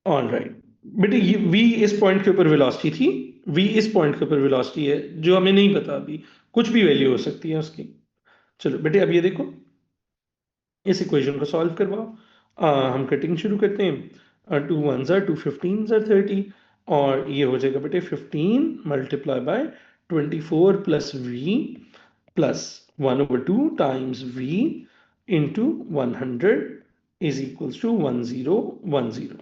ऑल राइट बेटे, ये v इस पॉइंट के ऊपर वेलोसिटी थी, v इस पॉइंट के ऊपर वेलोसिटी है जो हमें नहीं पता अभी, कुछ भी वैल्यू हो सकती है उसकी। चलो बेटे अब ये देखो, इस इक्वेशन को सॉल्व करवाओ। हम कटिंग शुरू करते हैं। 2 1 2 15 30, और ये हो जाएगा बेटे 15 multiply by 24 plus v। Plus 1/2 times v into 100 is equals to 1010।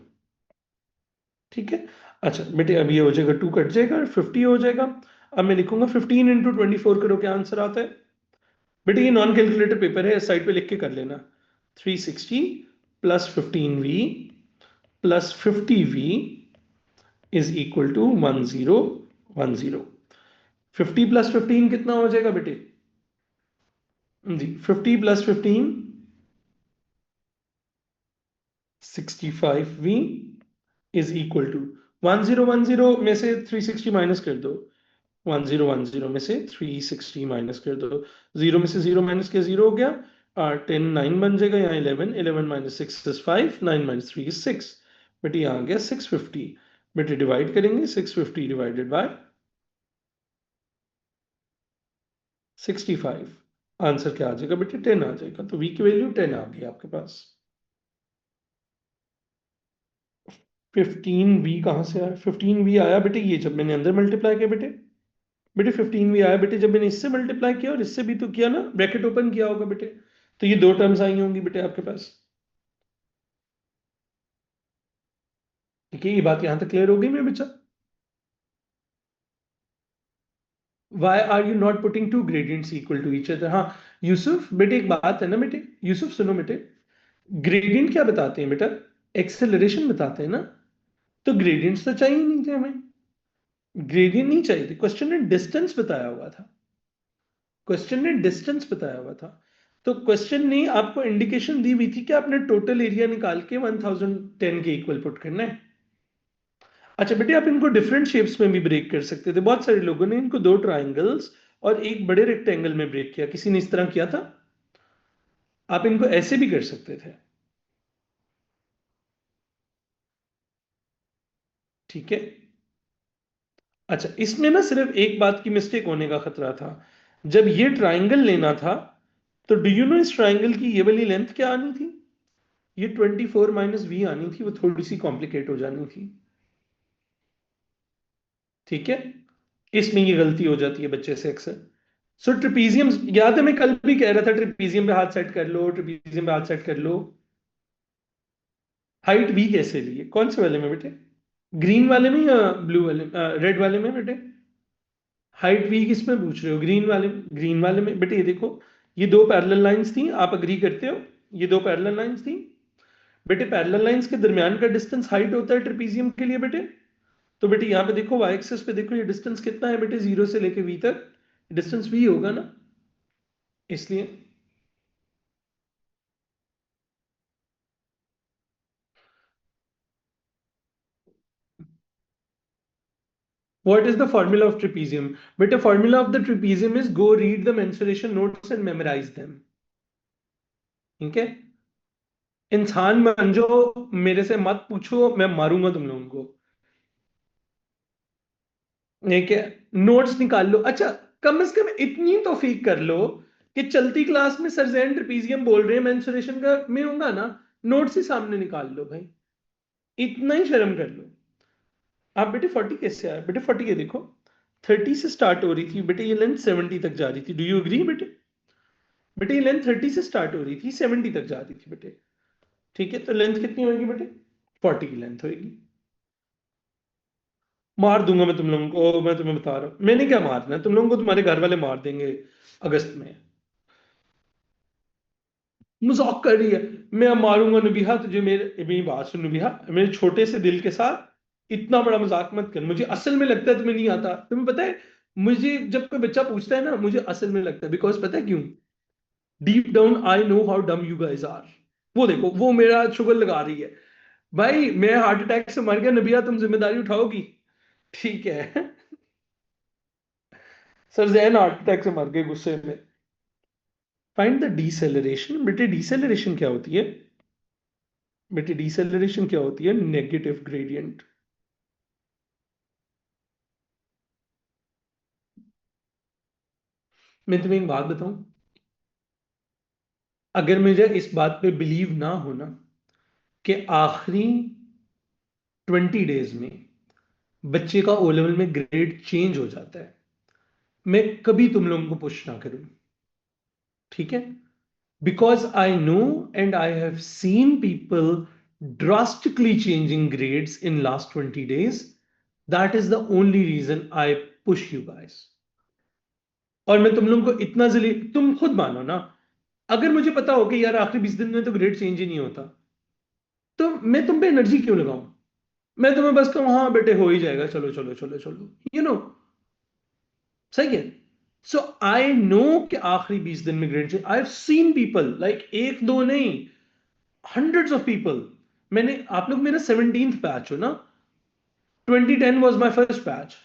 ठीक है। अच्छा बेटे अब ये हो जाएगा, 2 कट जाएगा, 50 हो जाएगा। अब मैं लिखूंगा 15 इंटू 24 करो, क्या आंसर आता है बेटे? ये नॉन कैलकुलेटर पेपर है, साइड पे लिख के कर लेना। 360 plus 15v plus 50v is equal to 1010। 50 plus 15 कितना हो जाएगा बेटे? जी 50 plus 15 65v is equal to 1010 में से 360 माइनस कर दो। 1010 में से 360 माइनस कर दो। जीरो में से जीरो माइनस के जीरो हो गया। 10 9 बन जाएगा, यहाँ 11 11 माइनस 6 इज 5, 9 माइनस 3 इज 6। बेटे यहाँ आ गया 650। बेटे डिवाइड करेंगे, 650 डिवाइडेड बाय 65, आंसर क्या आ जाएगा बेटे? 10 आ जाएगा। तो v की वैल्यू 10 आ गई आपके पास। 15v कहाँ से आया? 15v आया बेटे ये जब मैंने अंदर मल्टीप्लाई किया बेटे। बेटे 15v आया बेटे जब मैंने इससे मल्टीप्लाई किया और इससे भी तो किया ना, ब्रैकेट ओपन किया होगा बेटे। तो ये दो टर्म्स आई होंगी बेटे आपके पास। ठीक है, ये बात यहां तक क्लियर हो गई मेरे बच्चा? Why are you not putting two gradients equal to each other? हाँ यूसुफ बेटे एक बात है ना बेटे, यूसुफ सुनो बेटे, ग्रेडियंट क्या बताते हैं बेटा? एक्सेलरेशन बताते हैं ना। तो ग्रेडियंट्स तो चाहिए नहीं थे हमें, ग्रेडियंट नहीं चाहिए थे। क्वेश्चन ने डिस्टेंस बताया हुआ था, क्वेश्चन ने डिस्टेंस बताया हुआ था। तो क्वेश्चन ने आपको इंडिकेशन दी हुई थी कि आपने टोटल एरिया निकाल के 1010 के इक्वल पुट करना है। अच्छा बेटे आप इनको डिफरेंट शेप्स में भी ब्रेक कर सकते थे। बहुत सारे लोगों ने इनको दो ट्राइंगल्स और एक बड़े रेक्टेंगल में ब्रेक किया, किसी ने इस तरह किया था। आप इनको ऐसे भी कर सकते थे। ठीक है। अच्छा इसमें ना सिर्फ एक बात की मिस्टेक होने का खतरा था। जब ये ट्राइंगल लेना था तो डू यू नो इस ट्राइंगल की ये वाली लेंथ क्या आनी थी? ये 24 माइनस वी आनी थी, वो थोड़ी सी कॉम्प्लिकेट हो जानी थी। ठीक है, इसमें ये गलती हो जाती है बच्चे से अक्सर। सो ट्रिपीजियम याद है, मैं कल भी कह रहा था ट्रिपीजियम पे हाथ सेट कर लो, ट्रिपीजियम पे हाथ सेट कर लो। हाइट भी कैसे लिए, कौन से वाले में बेटे? ग्रीन वाले में या ब्लू वाले, रेड वाले में बेटे? हाइट भी किस में पूछ रहे हो? ग्रीन वाले में? ग्रीन वाले में बेटे ये देखो, ये दो पैरेलल लाइंस थी, आप अग्री करते हो? ये दो पैरेलल लाइंस थी बेटे, पैरेलल लाइंस के दरमियान का डिस्टेंस हाइट होता है ट्रिपीजियम के लिए बेटे। तो बेटे यहाँ पे देखो, वाई एक्सिस पे देखो, ये डिस्टेंस कितना है बेटे? 0 से लेके वी तक डिस्टेंस वी होगा ना, इसलिए। What is the formula of trapezium? But the formula of the trapezium is go read the mensuration notes and memorize them. ठीक है, इंसान बन जाओ, मेरे से मत पूछो, मैं मारूंगा तुम लोगों को। ठीक है, नोट्स निकाल लो। अच्छा कम से कम इतनी तौफीक कर लो कि चलती क्लास में सर जैन ट्रेपीजियम बोल रहे हैं, मेंसुरेशन का मैं होऊंगा ना, नोट्स ही सामने निकाल लो भाई, इतना ही शर्म कर लो। आप बेटे 40 कैसे आया बेटे? 40 ये देखो, 30 से स्टार्ट हो रही थी बेटे, ये लेंथ 70 तक जा रही थी। डू यू एग्री बेटे? बेटे ये लेंथ 30 से स्टार्ट हो रही थी, 70 तक जा रही थी बेटे। ठीक है, तो लेंथ कितनी होगी बेटे? 40 की लेंथ होगी। मार दूंगा मैं तुम लोगों को, मैं तुम्हें बता रहा हूं। मैंने क्या मारना है तुम लोगों को? तुम्हारे घर वाले मार देंगे अगस्त में। मजाक कर रही है? मैं मारूंगा नबिहा तुझे, मेरी बात सुन नबिहा, मेरे छोटे से दिल के साथ इतना बड़ा मजाक मत कर। मुझे असल में लगता है तुम्हें नहीं आता। तुम्हें पता है, मुझे जब कोई बच्चा पूछता है ना, मुझे असल में लगता है, बिकॉज पता है क्यों? Deep down I know how डम यू गाइस आर। वो देखो, वो मेरा शुगर लगा रही है। भाई मैं हार्ट अटैक से मर गया, नबिया तुम जिम्मेदारी उठाओगी? ठीक है। सर जैन हार्ट अटैक से मर गए गुस्से में। Find the deceleration. बेटे डीसेलरेशन क्या होती है? बेटे डीसेलरेशन क्या होती है? Negative gradient. मैं तुम्हें एक बात बताऊं, अगर मुझे इस बात पे बिलीव ना होना कि आखिरी 20 डेज में बच्चे का ओ लेवल में ग्रेड चेंज हो जाता है, मैं कभी तुम लोगों को पुश ना करूं। ठीक है, because I know and I have seen people drastically changing grades in last 20 days. That is the only reason I push you guys. और मैं तुम लोगों को इतना जल्दी, तुम खुद मानो ना, अगर मुझे पता हो कि यार आखिरी 20 दिन में तो ग्रेड चेंज ही नहीं होता, तो मैं तुम पे एनर्जी क्यों लगाऊं? मैं तुम्हें बस कहूं हाँ बेटे हो ही जाएगा, चलो चलो चलो चलो, सही है। सो आई नो कि आखिरी 20 दिन में grade change, I have seen people like, एक दो नहीं, हंड्रेड्स ऑफ पीपल। मैंने, आप लोग मेरा 17th बैच हो ना, 2010 वॉज माई फर्स्ट बैच,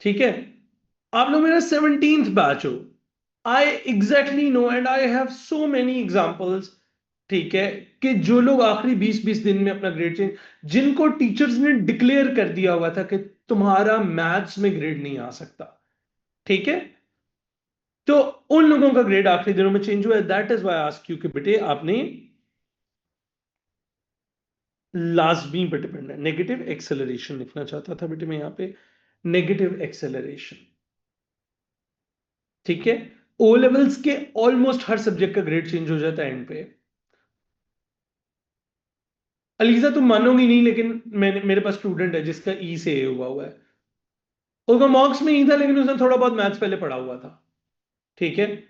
ठीक है, आप लोग मेरा 17th बैच हो। I exactly know and I have so many examples, ठीक है, कि जो लोग आखिरी 20-20 दिन में अपना ग्रेड चेंज, जिनको टीचर्स ने डिक्लेयर कर दिया हुआ था कि तुम्हारा मैथ्स में ग्रेड नहीं आ सकता, ठीक है, तो उन लोगों का ग्रेड आखिरी दिनों में चेंज हुआ है। That is why ask you कि बेटे आपने लाजमी पे डिपेंड है, नेगेटिव एक्सेलरेशन लिखना चाहता था बेटे मैं यहां पे, नेगेटिव एक्सेलरेशन, ठीक है। ओ लेवल्स के ऑलमोस्ट हर सब्जेक्ट का ग्रेड चेंज हो जाता है एंड पे। अलीजा तुम मानोगी नहीं, लेकिन मैंने, मेरे पास स्टूडेंट है जिसका ई से ए हुआ है, उसका मार्क्स में ही था लेकिन उसने थोड़ा बहुत मैथ्स पहले पढ़ा हुआ था, ठीक है।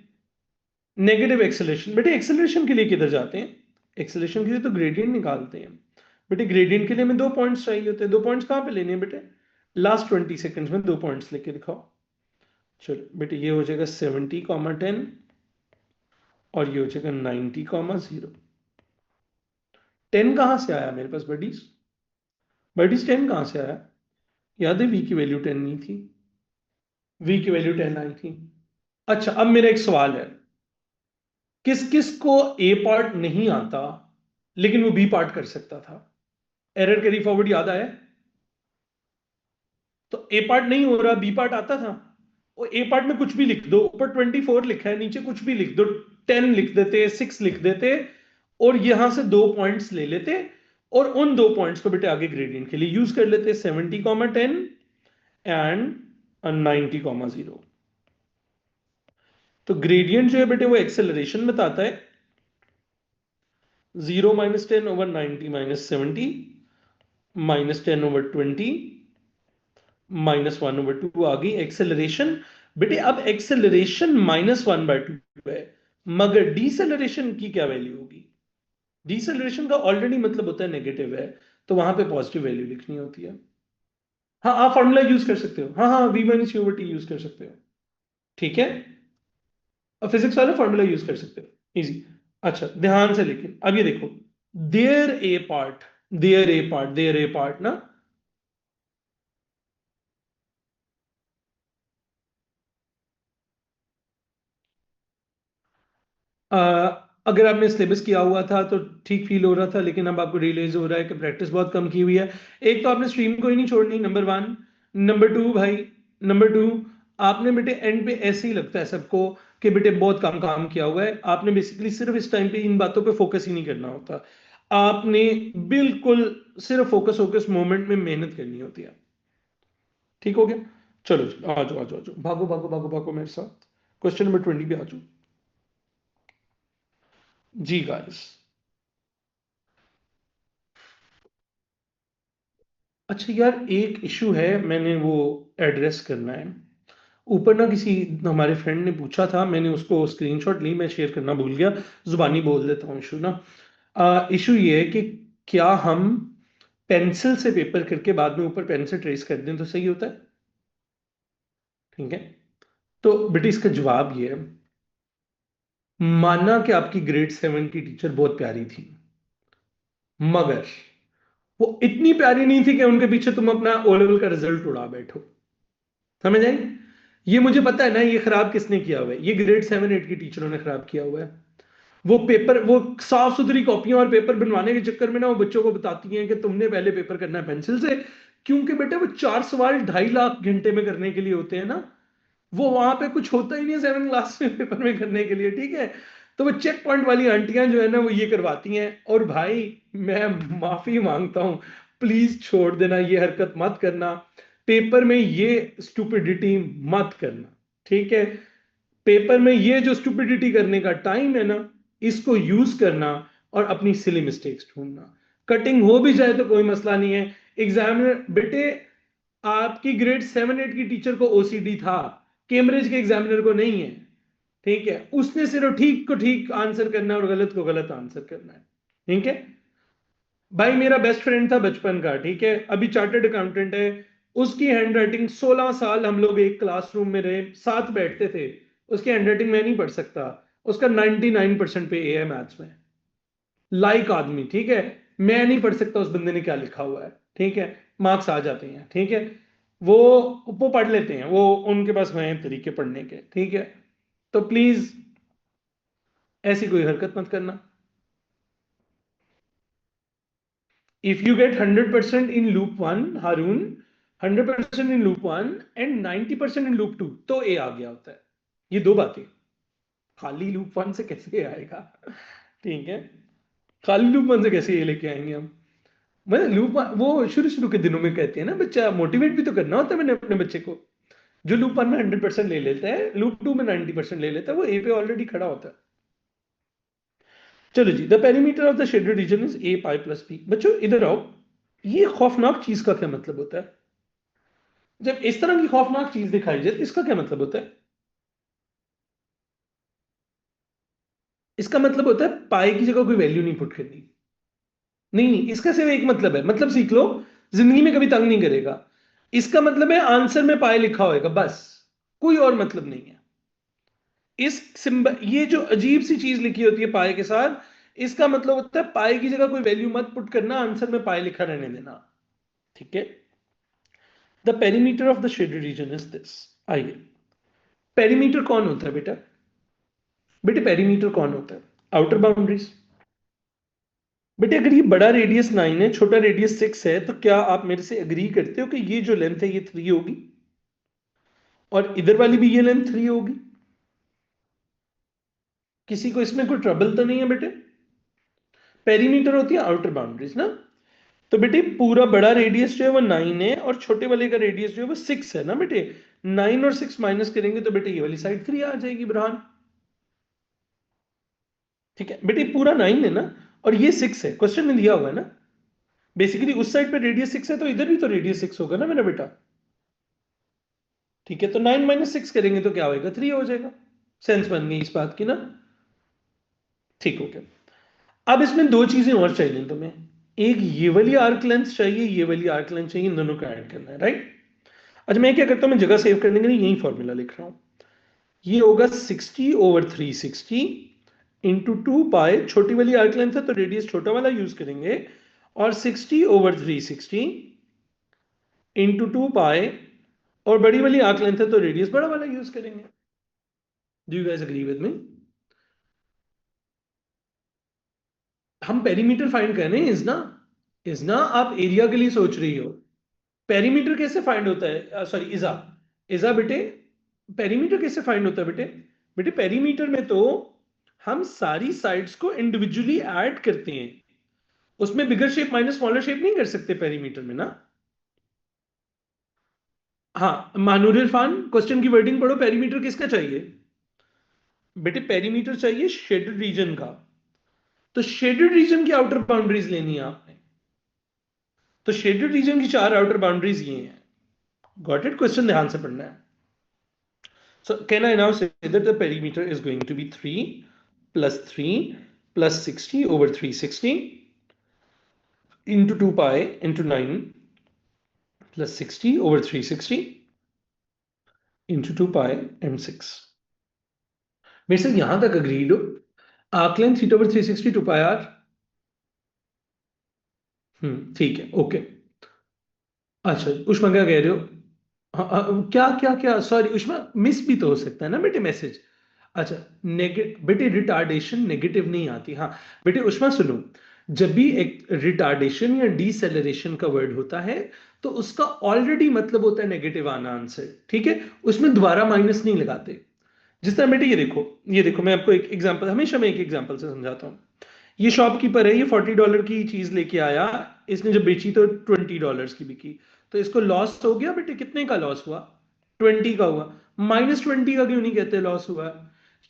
नेगेटिव एक्सेलरेशन, बेटे एक्सेलरेशन के लिए किधर जाते हैं? एक्सेलरेशन के लिए तो ग्रेडियंट निकालते हैं बेटे। ग्रेडियंट के लिए हमें 2 पॉइंट्स चाहिए होते हैं। 2 पॉइंट्स कहां पे लेने हैं बेटे? लास्ट 20 सेकेंड्स में 2 पॉइंट्स लेके दिखाओ। चलो बेटे ये हो जाएगा 70,10 और ये हो जाएगा 90,0। 10 कहां से आया मेरे पास बडीज? बडीज 10 कहां से आया? याद है वी की वैल्यू 10 नहीं थी, वी की वैल्यू 10 आई थी। अच्छा अब मेरा एक सवाल है, किस किस को ए पार्ट नहीं आता लेकिन वो बी पार्ट कर सकता था? एरर कैरी फॉरवर्ड याद आया? तो ए पार्ट नहीं हो रहा, बी पार्ट आता था। और ए पार्ट में कुछ भी लिख दो, ऊपर 24 लिखा है, नीचे कुछ भी लिख दो, 10 लिख देते, 6 लिख देते, और यहां से 2 पॉइंट्स ले लेते, और उन 2 पॉइंट्स को बेटे आगे ग्रेडियंट के लिए यूज कर लेते, 70,10 एंड 90,0। तो ग्रेडियंट जो है बेटे वो एक्सेलरेशन बताता है, 0-10/90-70, -10/20, -1/2 आ गई एक्सेलरेशन। बेटे अब एक्सेलरेशन -1/2 है, मगर डिसेलरेशन की क्या वैल्यू होगी? डिसेलरेशन का ऑलरेडी मतलब होता है नेगेटिव है, तो वहां पे पॉजिटिव वैल्यू लिखनी होती है। हाँ आप फॉर्मूला यूज कर सकते हो, हाँ हाँ, v-u/t यूज कर सकते हो, ठीक है, और फिजिक्स वाले फॉर्मूला यूज कर सकते हो, इजी। अच्छा ध्यान से, लेकिन अब ये देखो, there a part, there a part, there a part ना, अ, अगर आपने सिलेबस किया हुआ था तो ठीक फील हो रहा था, लेकिन अब आपको रियलाइज हो रहा है कि प्रैक्टिस बहुत कम की हुई है। एक तो आपने स्ट्रीम को ही नहीं छोड़नी, नंबर वन। नंबर टू भाई, नंबर टू, आपने बेटे एंड पे ऐसे ही लगता है सबको कि बेटे बहुत कम काम किया हुआ है, आपने बेसिकली सिर्फ इस टाइम पे इन बातों पे फोकस ही नहीं करना होता, आपने बिल्कुल सिर्फ फोकस फोकस मोमेंट में मेहनत करनी होती है। ठीक हो गया? चलो चलो आ जाओ आ जाओ आ जाओ, भागो भागो भागो भागो मेरे साथ, क्वेश्चन नंबर 20 पे आ जाओ जी गाइस। अच्छा यार एक इशू है, मैंने वो एड्रेस करना है। ऊपर ना किसी हमारे फ्रेंड ने पूछा था, मैंने उसको स्क्रीनशॉट ली, मैं शेयर करना भूल गया, जुबानी बोल देता हूँ इशू ना। इशू ये है कि क्या हम पेंसिल से पेपर करके बाद में ऊपर पेन से ट्रेस कर दें तो सही होता है? ठीक है, तो बेटे इसका जवाब ये है, माना कि आपकी ग्रेड 7 की टीचर बहुत प्यारी थी, मगर वो इतनी प्यारी नहीं थी कि उनके पीछे तुम अपना ओ लेवल का रिजल्ट उड़ा बैठो। समझ आई? ये मुझे पता है ना, ये खराब किसने किया हुआ है, ये ग्रेड 7-8 की टीचरों ने खराब किया हुआ है। वो पेपर, वो साफ सुथरी कॉपियां और पेपर बनवाने के चक्कर में ना वो बच्चों को बताती हैं कि तुमने पहले पेपर करना है पेंसिल से, क्योंकि बेटे वो 4 सवाल 2.5 लाख घंटे में करने के लिए होते हैं ना, वो वहां पे कुछ होता ही नहीं है 7 क्लास में पेपर में करने के लिए, ठीक है। तो वो चेक पॉइंट वाली आंटियां जो है ना वो ये करवाती हैं, और भाई मैं माफी मांगता हूं, प्लीज छोड़ देना, ये हरकत मत करना, पेपर में ये स्टूपिडिटी मत करना, ठीक है। पेपर में ये जो स्टुपिडिटी करने का टाइम है ना, इसको यूज करना और अपनी सिली मिस्टेक्स ढूंढना। कटिंग हो भी जाए तो कोई मसला नहीं है। एग्जामिनर बेटे, आपकी ग्रेड 7-8 की टीचर को ओसीडी था, कैम्ब्रिज के एग्जामिनर को नहीं है। ठीक है, उसने सिर्फ ठीक को ठीक आंसर करना है और गलत को गलत आंसर करना है। ठीक है भाई, मेरा बेस्ट फ्रेंड था बचपन का, ठीक है, अभी चार्टर्ड अकाउंटेंट है। उसकी हैंडराइटिंग 16 साल हम लोग एक क्लासरूम में रहे, साथ बैठते थे। उसकी हैंडराइटिंग मैं नहीं पढ़ सकता। उसका 99% पे ए है मैथ्स में। लाइक आदमी, ठीक है। मैं नहीं पढ़ सकता उस बंदे ने क्या लिखा हुआ है, ठीक है। मार्क्स आ जाते हैं, ठीक है। वो वो पढ़ लेते हैं, वो उनके पास हैं तरीके पढ़ने के, ठीक है। तो प्लीज ऐसी कोई हरकत मत करना। If you get 100% in loop 1, Haroon, 100% in loop 1 and 90% in loop 2, तो ए आ गया होता है। ये दो बातें। खाली लूप 1 से कैसे ए आएगा? ठीक है, खाली लूप 1 से कैसे ए लेके आएंगे हम? मतलब लूप वो शुरू शुरू के दिनों में कहते हैं ना, बच्चा मोटिवेट भी तो करना होता है मैंने अपने बच्चे को। जो लूप 1 में 100% ले लेता है, लूप 2 में 90% ले लेता है, वो ए पे ऑलरेडी खड़ा होता है। चलो जी, the perimeter of the shaded region is A pi plus B. बच्चों इधर आओ, ये खौफनाक चीज का क्या मतलब होता है? जब इस तरह की खौफनाक चीज दिखाई जाए, इसका क्या मतलब होता है? इसका मतलब होता है पाई की जगह कोई वैल्यू नहीं पुट करनी। नहीं नहीं, इसका सिर्फ एक मतलब है, मतलब सीख लो, जिंदगी में कभी तंग नहीं करेगा। इसका मतलब है आंसर में पाई लिखा होएगा बस, कोई और मतलब नहीं है। इस सिंबल, ये जो अजीब सी चीज लिखी होती है पाई के साथ, इसका मतलब होता है पाई की जगह कोई वैल्यू मत पुट करना, आंसर में पाई लिखा रहने देना। ठीक है, the perimeter of the shaded region is this. आइए, पेरीमीटर कौन होता है बेटा? बेटे पेरीमीटर कौन होता है? Outer boundaries. बेटे अगर ये बड़ा रेडियस 9 है, छोटा रेडियस 6 है, तो क्या आप मेरे से एग्री करते हो कि ये जो लेंथ है ये 3 होगी और इधर वाली भी ये लेंथ 3 होगी? किसी को इसमें कोई ट्रबल तो नहीं है बेटे? पेरीमीटर होती है आउटर बाउंड्रीज ना। तो बेटे पूरा बड़ा रेडियस जो है वो 9 है और छोटे वाले का रेडियस जो है वो 6 है ना बेटे। 9 और 6 माइनस करेंगे तो बेटे ये वाली साइड 3 आ जाएगी ब्रहान। ठीक है बेटे, पूरा 9 है ना और ये 6 है, क्वेश्चन में दिया हुआ है ना। बेसिकली उस साइड पे रेडियस 6 है तो इधर भी तो रेडियस 6 होगा ना मेरा बेटा। ठीक है, तो 9 माइनस 6 करेंगे तो क्या होगा? 3 हो जाएगा। सेंस बन गई इस बात की ना। ठीक हो गया। अब इसमें दो चीजें और चाहिए तुम्हें। एक ये वाली आर्क लेंथ चाहिए, ये वाली आर्क लेंथ चाहिए, इन दोनों का ऐड करना है, राइट? अच्छा मैं क्या करता हूं, मैं जगह सेव करने के लिए यही फॉर्मूला लिख रहा हूं। ये होगा 60/360 इंटू 2 पाई, छोटी वाली आर्क लेंथ है तो रेडियस छोटा वाला यूज करेंगे, और 60/360 इंटू 2 पाई, और बड़ी वाली आर्क लेंथ है तो रेडियस बड़ा वाला यूज करेंगे। Do you guys agree with me? हम पेरीमीटर फाइंड कर रहे हैं, इज ना आप एरिया के लिए सोच रही हो। पेरीमीटर कैसे फाइंड होता है? सॉरी, इजा, इजा बेटे, पेरीमीटर कैसे फाइंड होता है बेटे? बेटे पेरीमीटर में तो हम सारी साइड्स को इंडिविजुअली ऐड करते हैं, उसमें बिगर शेप माइनस स्मॉलर शेप नहीं कर सकते पेरीमीटर में ना। हाँ मानूर इरफान, क्वेश्चन की वर्डिंग पढ़ो, पेरीमीटर किसका चाहिए? बेटे पेरीमीटर चाहिए शेडेड रीजन का। तो शेडेड रीजन की आउटर बाउंड्रीज लेनी है आपने। तो शेडेड रीजन की 4 आउटर बाउंड्रीज ये हैं। Got it? क्वेश्चन ध्यान से पढ़ना है। So can I now say that the perimeter is going to be 3 plus 3 plus 60/360 into 2 pi into 9 plus 60/360 into 2 pi and 6। मेरे से यहां तक अग्रीड हो? आकलन थीटा/360 2 पाई r। ठीक है, ओके। अच्छा उष्मा क्या कह रहे हो? क्या क्या क्या, सॉरी उष्मा, मिस भी तो हो सकता है ना बेटे मैसेज। अच्छा, नेगेटिव बेटे, रिटार्डेशन नेगेटिव नहीं आती। हाँ बेटे उष्मा सुनो, जब भी एक रिटार्डेशन या डिसेलरेशन का वर्ड होता है तो उसका ऑलरेडी मतलब होता है नेगेटिव आना आंसर, ठीक है। उसमें दोबारा माइनस नहीं लगाते। जिस तरह बेटे ये देखो मैं आपको एक एग्जांपल, हमेशा मैं एक एग्जांपल से समझाता हूँ। ये शॉपकीपर है, ये $40 की चीज लेके आया, इसने जब बेची तो $20 की बिकी, तो इसको लॉस हो गया बेटे। कितने का लॉस हुआ? 20 का हुआ। -20 का क्यों नहीं कहते लॉस हुआ?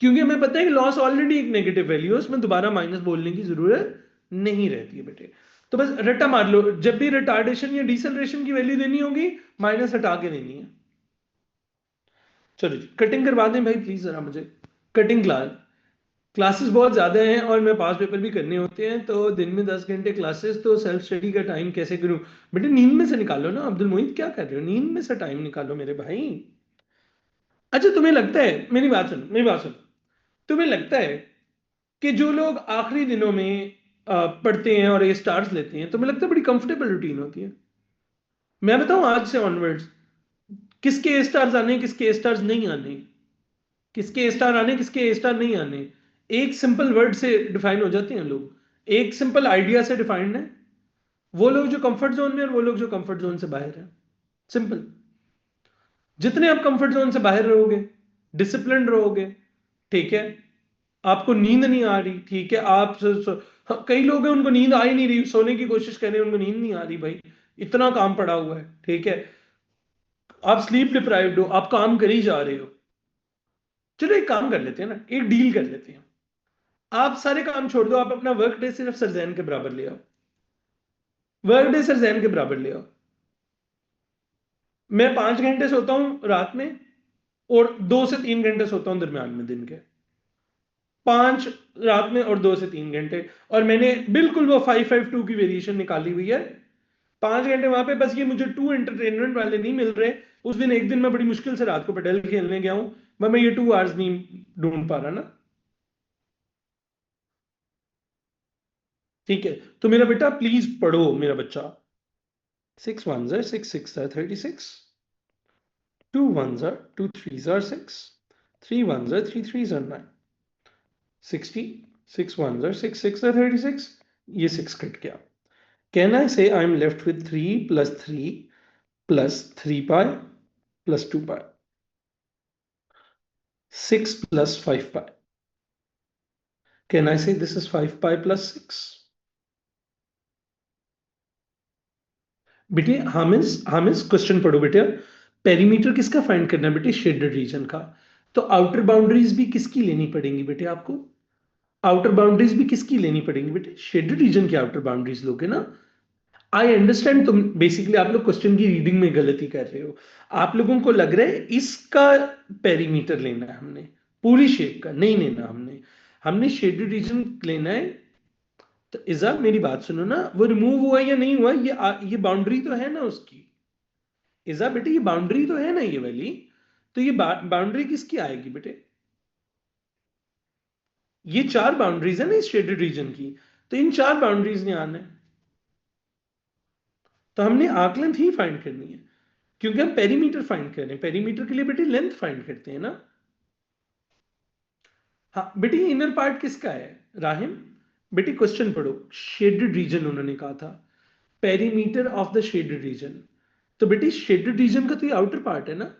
क्योंकि हमें पता है कि लॉस ऑलरेडी एक नेगेटिव वैल्यू है, उसमें दोबारा माइनस बोलने की जरूरत नहीं रहती है बेटे। तो बस रट्टा मार लो, जब भी रिटार्डेशन या डिसेलरेशन की वैल्यू देनी होगी माइनस हटा के देनी है। चलो जी, कटिंग करवा दें भाई प्लीज जरा मुझे। कटिंग क्लासेस बहुत ज्यादा हैं और मैं पास पेपर भी करने होते हैं, तो दिन में 10 घंटे क्लासेस, तो सेल्फ स्टडी का टाइम कैसे करूं? बेटे नींद में से निकालो ना, अब्दुल मोहित क्या कर रहे हो, नींद में से टाइम निकालो मेरे भाई। अच्छा तुम्हें लगता है, मेरी बात सुन, तुम्हें लगता है कि जो लोग आखिरी दिनों में पढ़ते हैं और ये स्टार्स लेते हैं, तुम्हें लगता है बड़ी कंफर्टेबल रूटीन होती है? मैं बताऊं आज से ऑनवर्ड्स किसके ए स्टार्स आने, किसके ए स्टार्स नहीं आने, किसके ए स्टार आने, किसके ए स्टार नहीं आने, एक सिंपल वर्ड से डिफाइन हो जाते हैं लोग, एक सिंपल आइडिया से डिफाइंड है। वो लोग जो कंफर्ट जोन में और वो लोग जो कंफर्ट जोन से बाहर है। सिंपल। जितने आप कंफर्ट जोन से बाहर रहोगे, डिसिप्लिन रहोगे, ठीक है, आपको नींद नहीं आ रही, ठीक है, हाँ, कई लोग हैं उनको नींद आ ही नहीं रही, सोने की कोशिश कर रहे हैं, उनको नींद नहीं आ रही भाई, इतना काम पड़ा हुआ है, ठीक है, आप स्लीप डिप्राइव्ड हो, आप काम कर ही जा रहे हो। चलो एक काम कर लेते हैं ना, एक डील कर लेते हैं, आप सारे काम छोड़ दो, आप अपना वर्क डे सिर्फ सरजैन के बराबर ले आओ, वर्क डे सरजैन के बराबर ले आओ। मैं 5 घंटे सोता हूं रात में और 2 से 3 घंटे सोता हूं दरमियान में दिन के, 5 रात में और 2 से 3 घंटे, और मैंने बिल्कुल वो 5-5-2 की वेरिएशन निकाली हुई है। 5 घंटे वहां पे, बस ये मुझे टू एंटरटेनमेंट वाले नहीं मिल रहे। उस दिन एक दिन मैं बड़ी मुश्किल से रात को पटेल खेलने गया हूं, मैं ये 2 आवर्स नहीं ढूंढ पा रहा ना। ठीक है, तो मेरा बेटा प्लीज पढ़ो मेरा बच्चा। 6 1s are 6 6s are 36, 2 1s are 2 3s are 6, 3 1s are 3 3s are 9, 60, 6 1s are 6 6 are 36, ये 6 कट गया। Can I say I'm left with 3 plus 3 plus 3 pi plus 2 pi? 6 plus 5 pi. Can I say this is 5 pi plus 6? बेटे हामिस, हामिस question पढ़ो बेटे। Perimeter किसका find करना है बेटे? Shaded region का। तो आउटर बाउंड्रीज भी किसकी लेनी पड़ेंगी बेटे आपको? आउटर बाउंड्रीज भी किसकी लेनी पड़ेंगी बेटे? शेडेड रीजन की आउटर बाउंड्रीज लोगे ना। आई अंडरस्टैंड, तुम बेसिकली आप लोग क्वेश्चन की रीडिंग में गलती कर रहे हो। आप लोगों को लग रहा है इसका पेरीमीटर लेना है हमने, पूरी शेप का नहीं लेना हमने, हमने शेडेड रीजन लेना है। तो इजा मेरी बात सुनो ना, वो रिमूव हुआ या नहीं हुआ, ये बाउंड्री तो है ना उसकी। इजा बेटे ये बाउंड्री तो है ना ये वाली, तो ये बाउंड्री किसकी आएगी बेटे? ये 4 बाउंड्रीज है ना इस शेडेड रीजन की, तो इन 4 बाउंड्रीज ने आना है। तो हमने आर्क लेंथ ही फाइंड करनी है, क्योंकि हम पेरीमीटर फाइंड कर रहे हैं, पेरीमीटर के लिए बेटे लेंथ फाइंड करते हैं ना। हाँ बेटे, इनर पार्ट किसका है राहिम? बेटे क्वेश्चन पढ़ो, शेडेड रीजन उन्होंने कहा था, perimeter of the shaded reason. तो बेटे शेडेड रीजन का तो ये आउटर पार्ट है ना,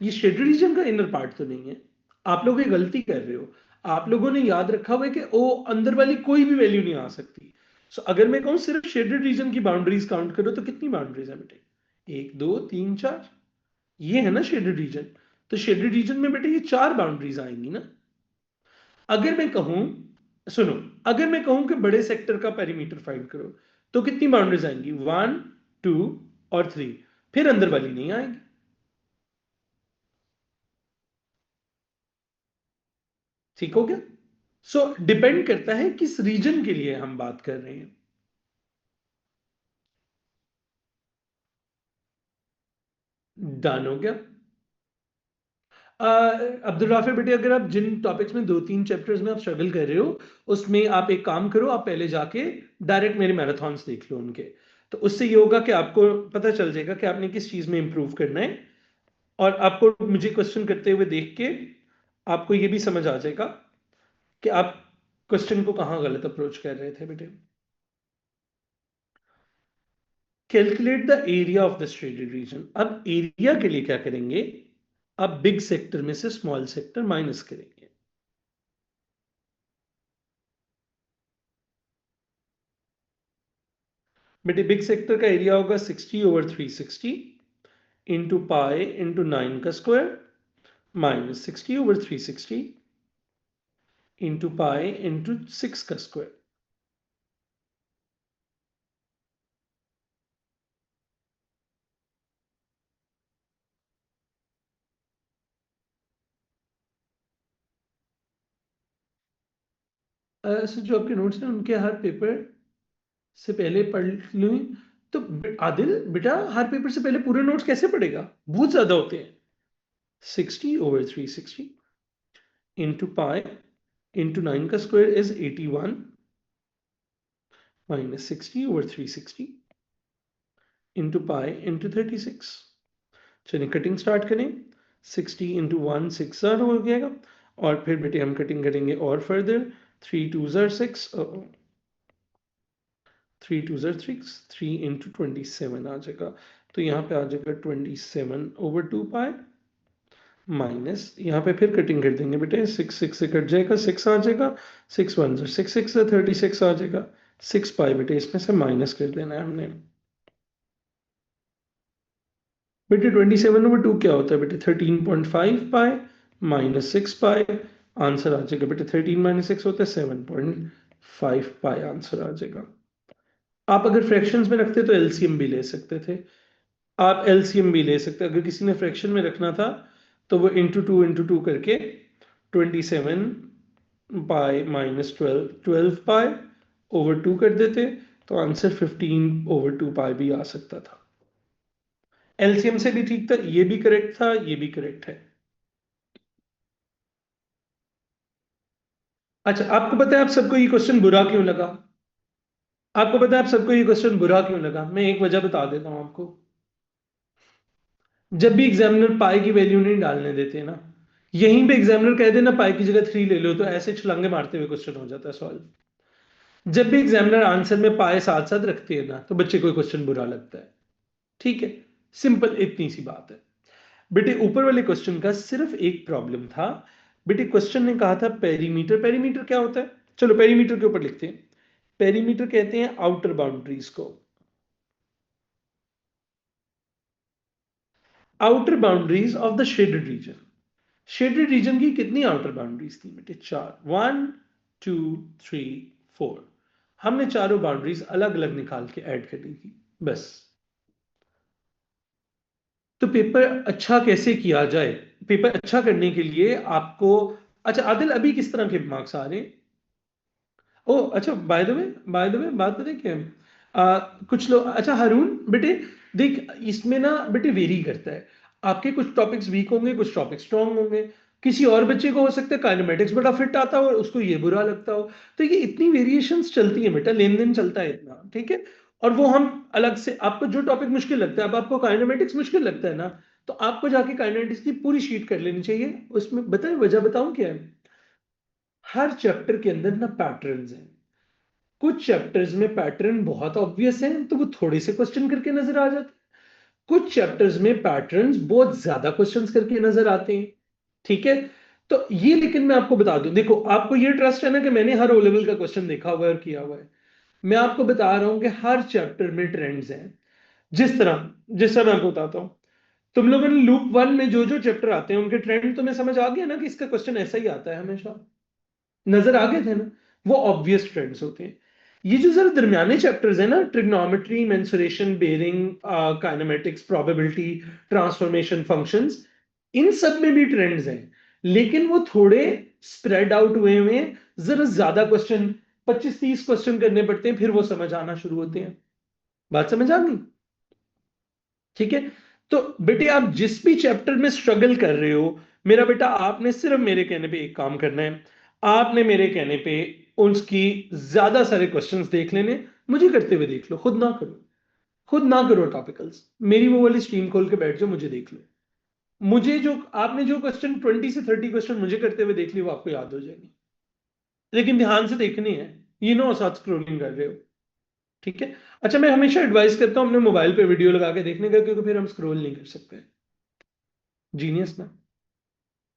ये शेडेड रीजन का इनर पार्ट तो नहीं है। आप लोग ये गलती कर रहे हो, आप लोगों ने याद रखा हुआ है कि ओ अंदर वाली कोई भी वैल्यू नहीं आ सकती। सो अगर मैं कहूं सिर्फ शेडेड रीजन की बाउंड्रीज काउंट करो, तो कितनी बाउंड्रीज है बेटे? 1 2 3 4, ये है ना शेडेड रीजन। तो शेडेड रीजन में बेटे ये 4 बाउंड्रीज आएंगी ना। अगर मैं कहूं, सुनो, अगर मैं कहूं कि बड़े सेक्टर का पेरीमीटर फाइंड करो, तो कितनी बाउंड्रीज आएंगी? 1 2 और 3, फिर अंदर वाली नहीं आएगी। ठीक हो गया? सो डिपेंड करता है किस रीजन के लिए हम बात कर रहे हैं। डन हो गया। अब्दुल राफे बेटे, अगर आप जिन टॉपिक्स में 2 3 चैप्टर्स में आप स्ट्रगल कर रहे हो, उसमें आप एक काम करो, आप पहले जाके डायरेक्ट मेरे मैराथन्स देख लो उनके। तो उससे ये होगा कि आपको पता चल जाएगा कि आपने किस चीज में इंप्रूव करना है, और आपको मुझे क्वेश्चन करते हुए देख के आपको ये भी समझ आ जाएगा कि आप क्वेश्चन को कहाँ गलत अप्रोच कर रहे थे बेटे। Calculate the area of the shaded reason. अब एरिया के लिए क्या करेंगे? अब बिग सेक्टर में से स्मॉल सेक्टर माइनस करेंगे। बेटे बिग सेक्टर का एरिया होगा 60/360 इंटू पाई इंटू 9 का square minus 60/360 into pi into 6 का स्क्वायर। ऐसे जो आपके नोट्स हैं उनके हर पेपर से पहले पढ़ लूँ तो आदिल बेटा हर पेपर से पहले पूरे नोट्स कैसे पढ़ेगा? बहुत ज्यादा होते हैं। 60/360 इंटू पाई इंटू 9 का square is 81 minus 60/360 into pi into 36। चलिए कटिंग स्टार्ट करें। 60 इंटू 1 6 हो जाएगा। और फिर बेटे हम कटिंग करेंगे और फर्दर। 3 2 6 3 2 6 3 इंटू 27 आ जाएगा। तो यहाँ पे आ जाएगा 27/2 पाई माइनस यहाँ पे फिर कटिंग कर देंगे बेटे। 6 6 से कट जाएगा 6 आ जाएगा। 6 1 6 6 से 36 आ जाएगा। 6 पाई बेटे इसमें से माइनस कर देना है हमने। बेटे 27/2 क्या होता है बेटे? 13.5 पाई माइनस 6 पाई। आंसर आ जाएगा बेटे 13 माइनस 6 होता है 7.5 पाई आंसर आ जाएगा। आप अगर फ्रैक्शंस में रखते तो एलसीएम भी ले सकते थे। आप एलसीएम भी ले सकते, अगर किसी ने फ्रैक्शन में रखना था तो वो इंटू टू करके 27 पाई माइनस 12 पाई/2 कर देते तो आंसर 15/2 पाई भी आ सकता था। एलसीएम से भी ठीक था, ये भी करेक्ट था, ये भी करेक्ट है। अच्छा आपको पता है आप सबको ये क्वेश्चन बुरा क्यों लगा? आपको पता है आप सबको ये क्वेश्चन बुरा क्यों लगा? मैं एक वजह बता देता हूं आपको। जब भी एग्जामिनर पाई की वैल्यू नहीं डालने देते ना, यहीं पे एग्जामिनर कह देना पाई की जगह 3 ले लो, तो ऐसे छलांगे मारते हुए क्वेश्चन हो जाता है सॉल्व। जब भी एग्जामिनर आंसर में पाए साथ साथ रखते हैं ना, तो बच्चे को क्वेश्चन बुरा लगता है। ठीक है, सिंपल इतनी सी बात है। बेटे ऊपर वाले क्वेश्चन का सिर्फ एक प्रॉब्लम था। बेटे क्वेश्चन ने कहा था पेरीमीटर। पेरीमीटर क्या होता है? चलो पेरीमीटर के ऊपर लिखते हैं। पेरीमीटर कहते हैं आउटर बाउंड्रीज को। Outer boundaries of the shaded reason. Shaded region की कितनी आउटर बाउंड्रीज थी बेटे? 4। 1 2 3 4। हमने चारों बाउंड्रीज अलग अलग निकाल के ऐड करनी थी बस। तो पेपर अच्छा कैसे किया जाए? पेपर अच्छा करने के लिए आपको, अच्छा आदिल अभी किस तरह के मार्क्स आ रहे हैं? ओ अच्छा, बाय द वे बात करें क्या? कुछ लोग, अच्छा हारून बेटे देख इसमें ना बेटे वेरी करता है। आपके कुछ टॉपिक्स वीक होंगे, कुछ टॉपिक्स स्ट्रांग होंगे। किसी और बच्चे को हो सकता है काइनेमेटिक्स बड़ा फिट आता हो और उसको ये बुरा लगता हो। तो ये इतनी वेरिएशंस चलती है बेटा, लेन देन चलता है इतना, ठीक है। और वो हम अलग से, आपको जो टॉपिक मुश्किल लगता है, अब आपको काइनेमेटिक्स मुश्किल लगता है ना, तो आपको जाके काइनेमेटिक्स की पूरी शीट कर लेनी चाहिए। उसमें बताए वजह बताऊं क्या है? हर चैप्टर के अंदर ना पैटर्न्स हैं। कुछ चैप्टर्स में पैटर्न बहुत ऑब्वियस है तो वो थोड़े से क्वेश्चन करके नजर आ जाते हैं। कुछ चैप्टर्स में पैटर्न्स बहुत ज्यादा क्वेश्चंस करके नजर आते हैं। ठीक है। तो ये, लेकिन मैं आपको बता दूं, देखो आपको ये ट्रस्ट है ना कि मैंने हर ओ लेवल का क्वेश्चन देखा हुआ है और किया हुआ है। मैं आपको बता रहा हूं कि हर चैप्टर में ट्रेंड्स हैं। जिस तरह मैं आपको बताता हूं, तुम लोगों ने लूप वन में जो जो चैप्टर आते हैं उनके ट्रेंड तुम्हें समझ आ गया ना कि इसका क्वेश्चन ऐसा ही आता है हमेशा। नजर आ गए थे ना? वो ऑब्वियस ट्रेंड्स होते हैं। ये जो जरा दरमियाने चैप्टर्स है ना, trigonometry, mensuration, bearing, kinematics, probability, transformation functions, इन सब में भी ट्रेंड्स हैं। लेकिन वो थोड़े स्प्रेड आउट हुए हैं। जरा ज्यादा क्वेश्चन, 25 30 क्वेश्चन करने पड़ते हैं, फिर वो समझ आना शुरू होते हैं। बात समझ आ गई? ठीक है। तो बेटे आप जिस भी चैप्टर में स्ट्रगल कर रहे हो, मेरा बेटा आपने सिर्फ मेरे कहने पे एक काम करना है। आपने मेरे कहने पे उसकी ज्यादा सारे क्वेश्चंस देख लेने, मुझे करते हुए देख लो, खुद ना करो। खुद ना करो टॉपिकल्स, मेरी वो वाली स्ट्रीम खोल के बैठ जाओ, मुझे देख लो। मुझे जो आपने जो क्वेश्चन 20 से 30 क्वेश्चन मुझे करते हुए देख ली, वो आपको याद हो जाएगी। लेकिन ध्यान से देखनी है, ये नो साथ स्क्रोलिंग कर रहे हो। ठीक है। अच्छा मैं हमेशा एडवाइस करता हूं अपने मोबाइल पे वीडियो लगा के देखने का, क्योंकि फिर हम स्क्रॉल नहीं कर सकते। जीनियस ना?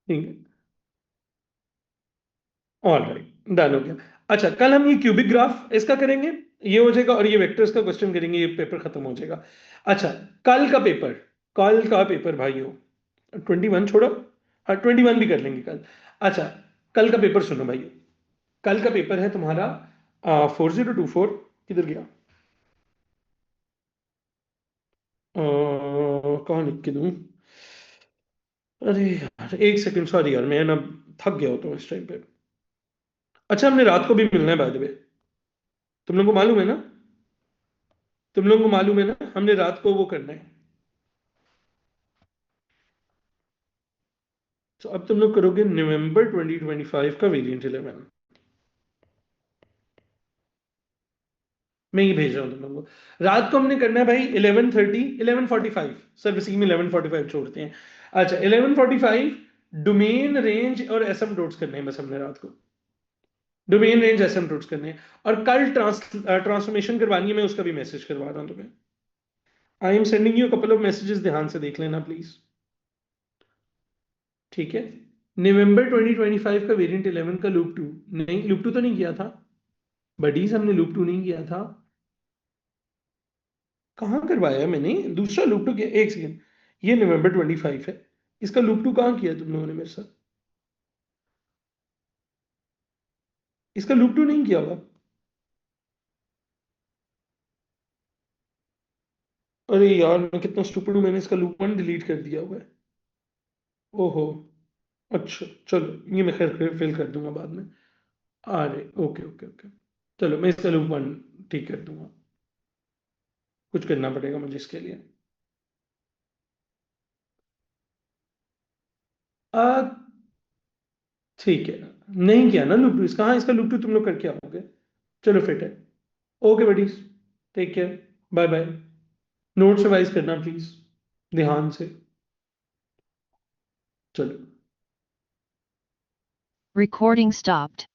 ठीक है। ऑल राइट, डन हो गया। अच्छा कल हम ये क्यूबिक ग्राफ इसका करेंगे, ये हो जाएगा, और ये वेक्टर्स का क्वेश्चन करेंगे, ये पेपर खत्म हो जाएगा। अच्छा कल का पेपर, कल का पेपर भाइयों, 21 छोड़ो, हाँ 21 भी कर लेंगे कल। अच्छा, कल का पेपर सुनो भाइयों। कल का पेपर है तुम्हारा 4024, किधर गया, कहाँ लिख के दूं, अरे यार एक सेकंड, सॉरी यार मैं ना थक गया होता हूँ इस टाइम पे। अच्छा, हमने रात को भी मिलना है बाय द वे, तुम लोगों को मालूम है ना, तुम लोगों को मालूम है ना, हमने रात को वो करना है। तो अब तुम लोग करोगे नवंबर 2025 का वेरिएंट 11। मैं ये भेज रहा हूँ तुम लोगों को। रात को हमने करना है भाई 11:30, 11:45, सर्विसिंग में 11:45 छोड़ते हैं। अच्छा 11:45, डोमेन रेंज और एसएम डोट्स करने हैं बस हमने रात को, डोमेन रेंज एसएम डोट्स करने हैं। और कल ट्रांसफॉर्मेशन करवानी है, मैं उसका भी मैसेज करवा रहा हूँ तुम्हें। I am sending you couple of messages, ध्यान से देख लेना प्लीज। ठीक है, नवंबर 2025 का वेरिएंट 11 का लूप टू, नहीं लूप टू तो नहीं किया था बडीज, हमने लूप टू नहीं किया था। कहाँ करवाया है मैंने दूसरा लूप टू किया, एक सेकेंड, ये नवंबर 25 है, इसका लूप टू कहाँ किया तुम लोगों ने मेरे साथ, इसका लूप टू नहीं किया हुआ। अरे यार मैं कितना स्टूपिड हूँ, मैंने इसका लूप वन डिलीट कर दिया हुआ है। ओहो, अच्छा चलो, ये मैं खैर फिल कर दूंगा बाद में। अरे ओके ओके ओके, चलो मैं इसका लूप वन ठीक कर दूंगा, कुछ करना पड़ेगा मुझे इसके लिए। आ ठीक है, नहीं किया ना लूप टू इसका, हाँ इसका लूप टू तुम लोग करके आओगे, चलो फिट है। Okay buddies, take care, bye bye. Notes revise करना प्लीज, ध्यान से, चलो। Recording stopped.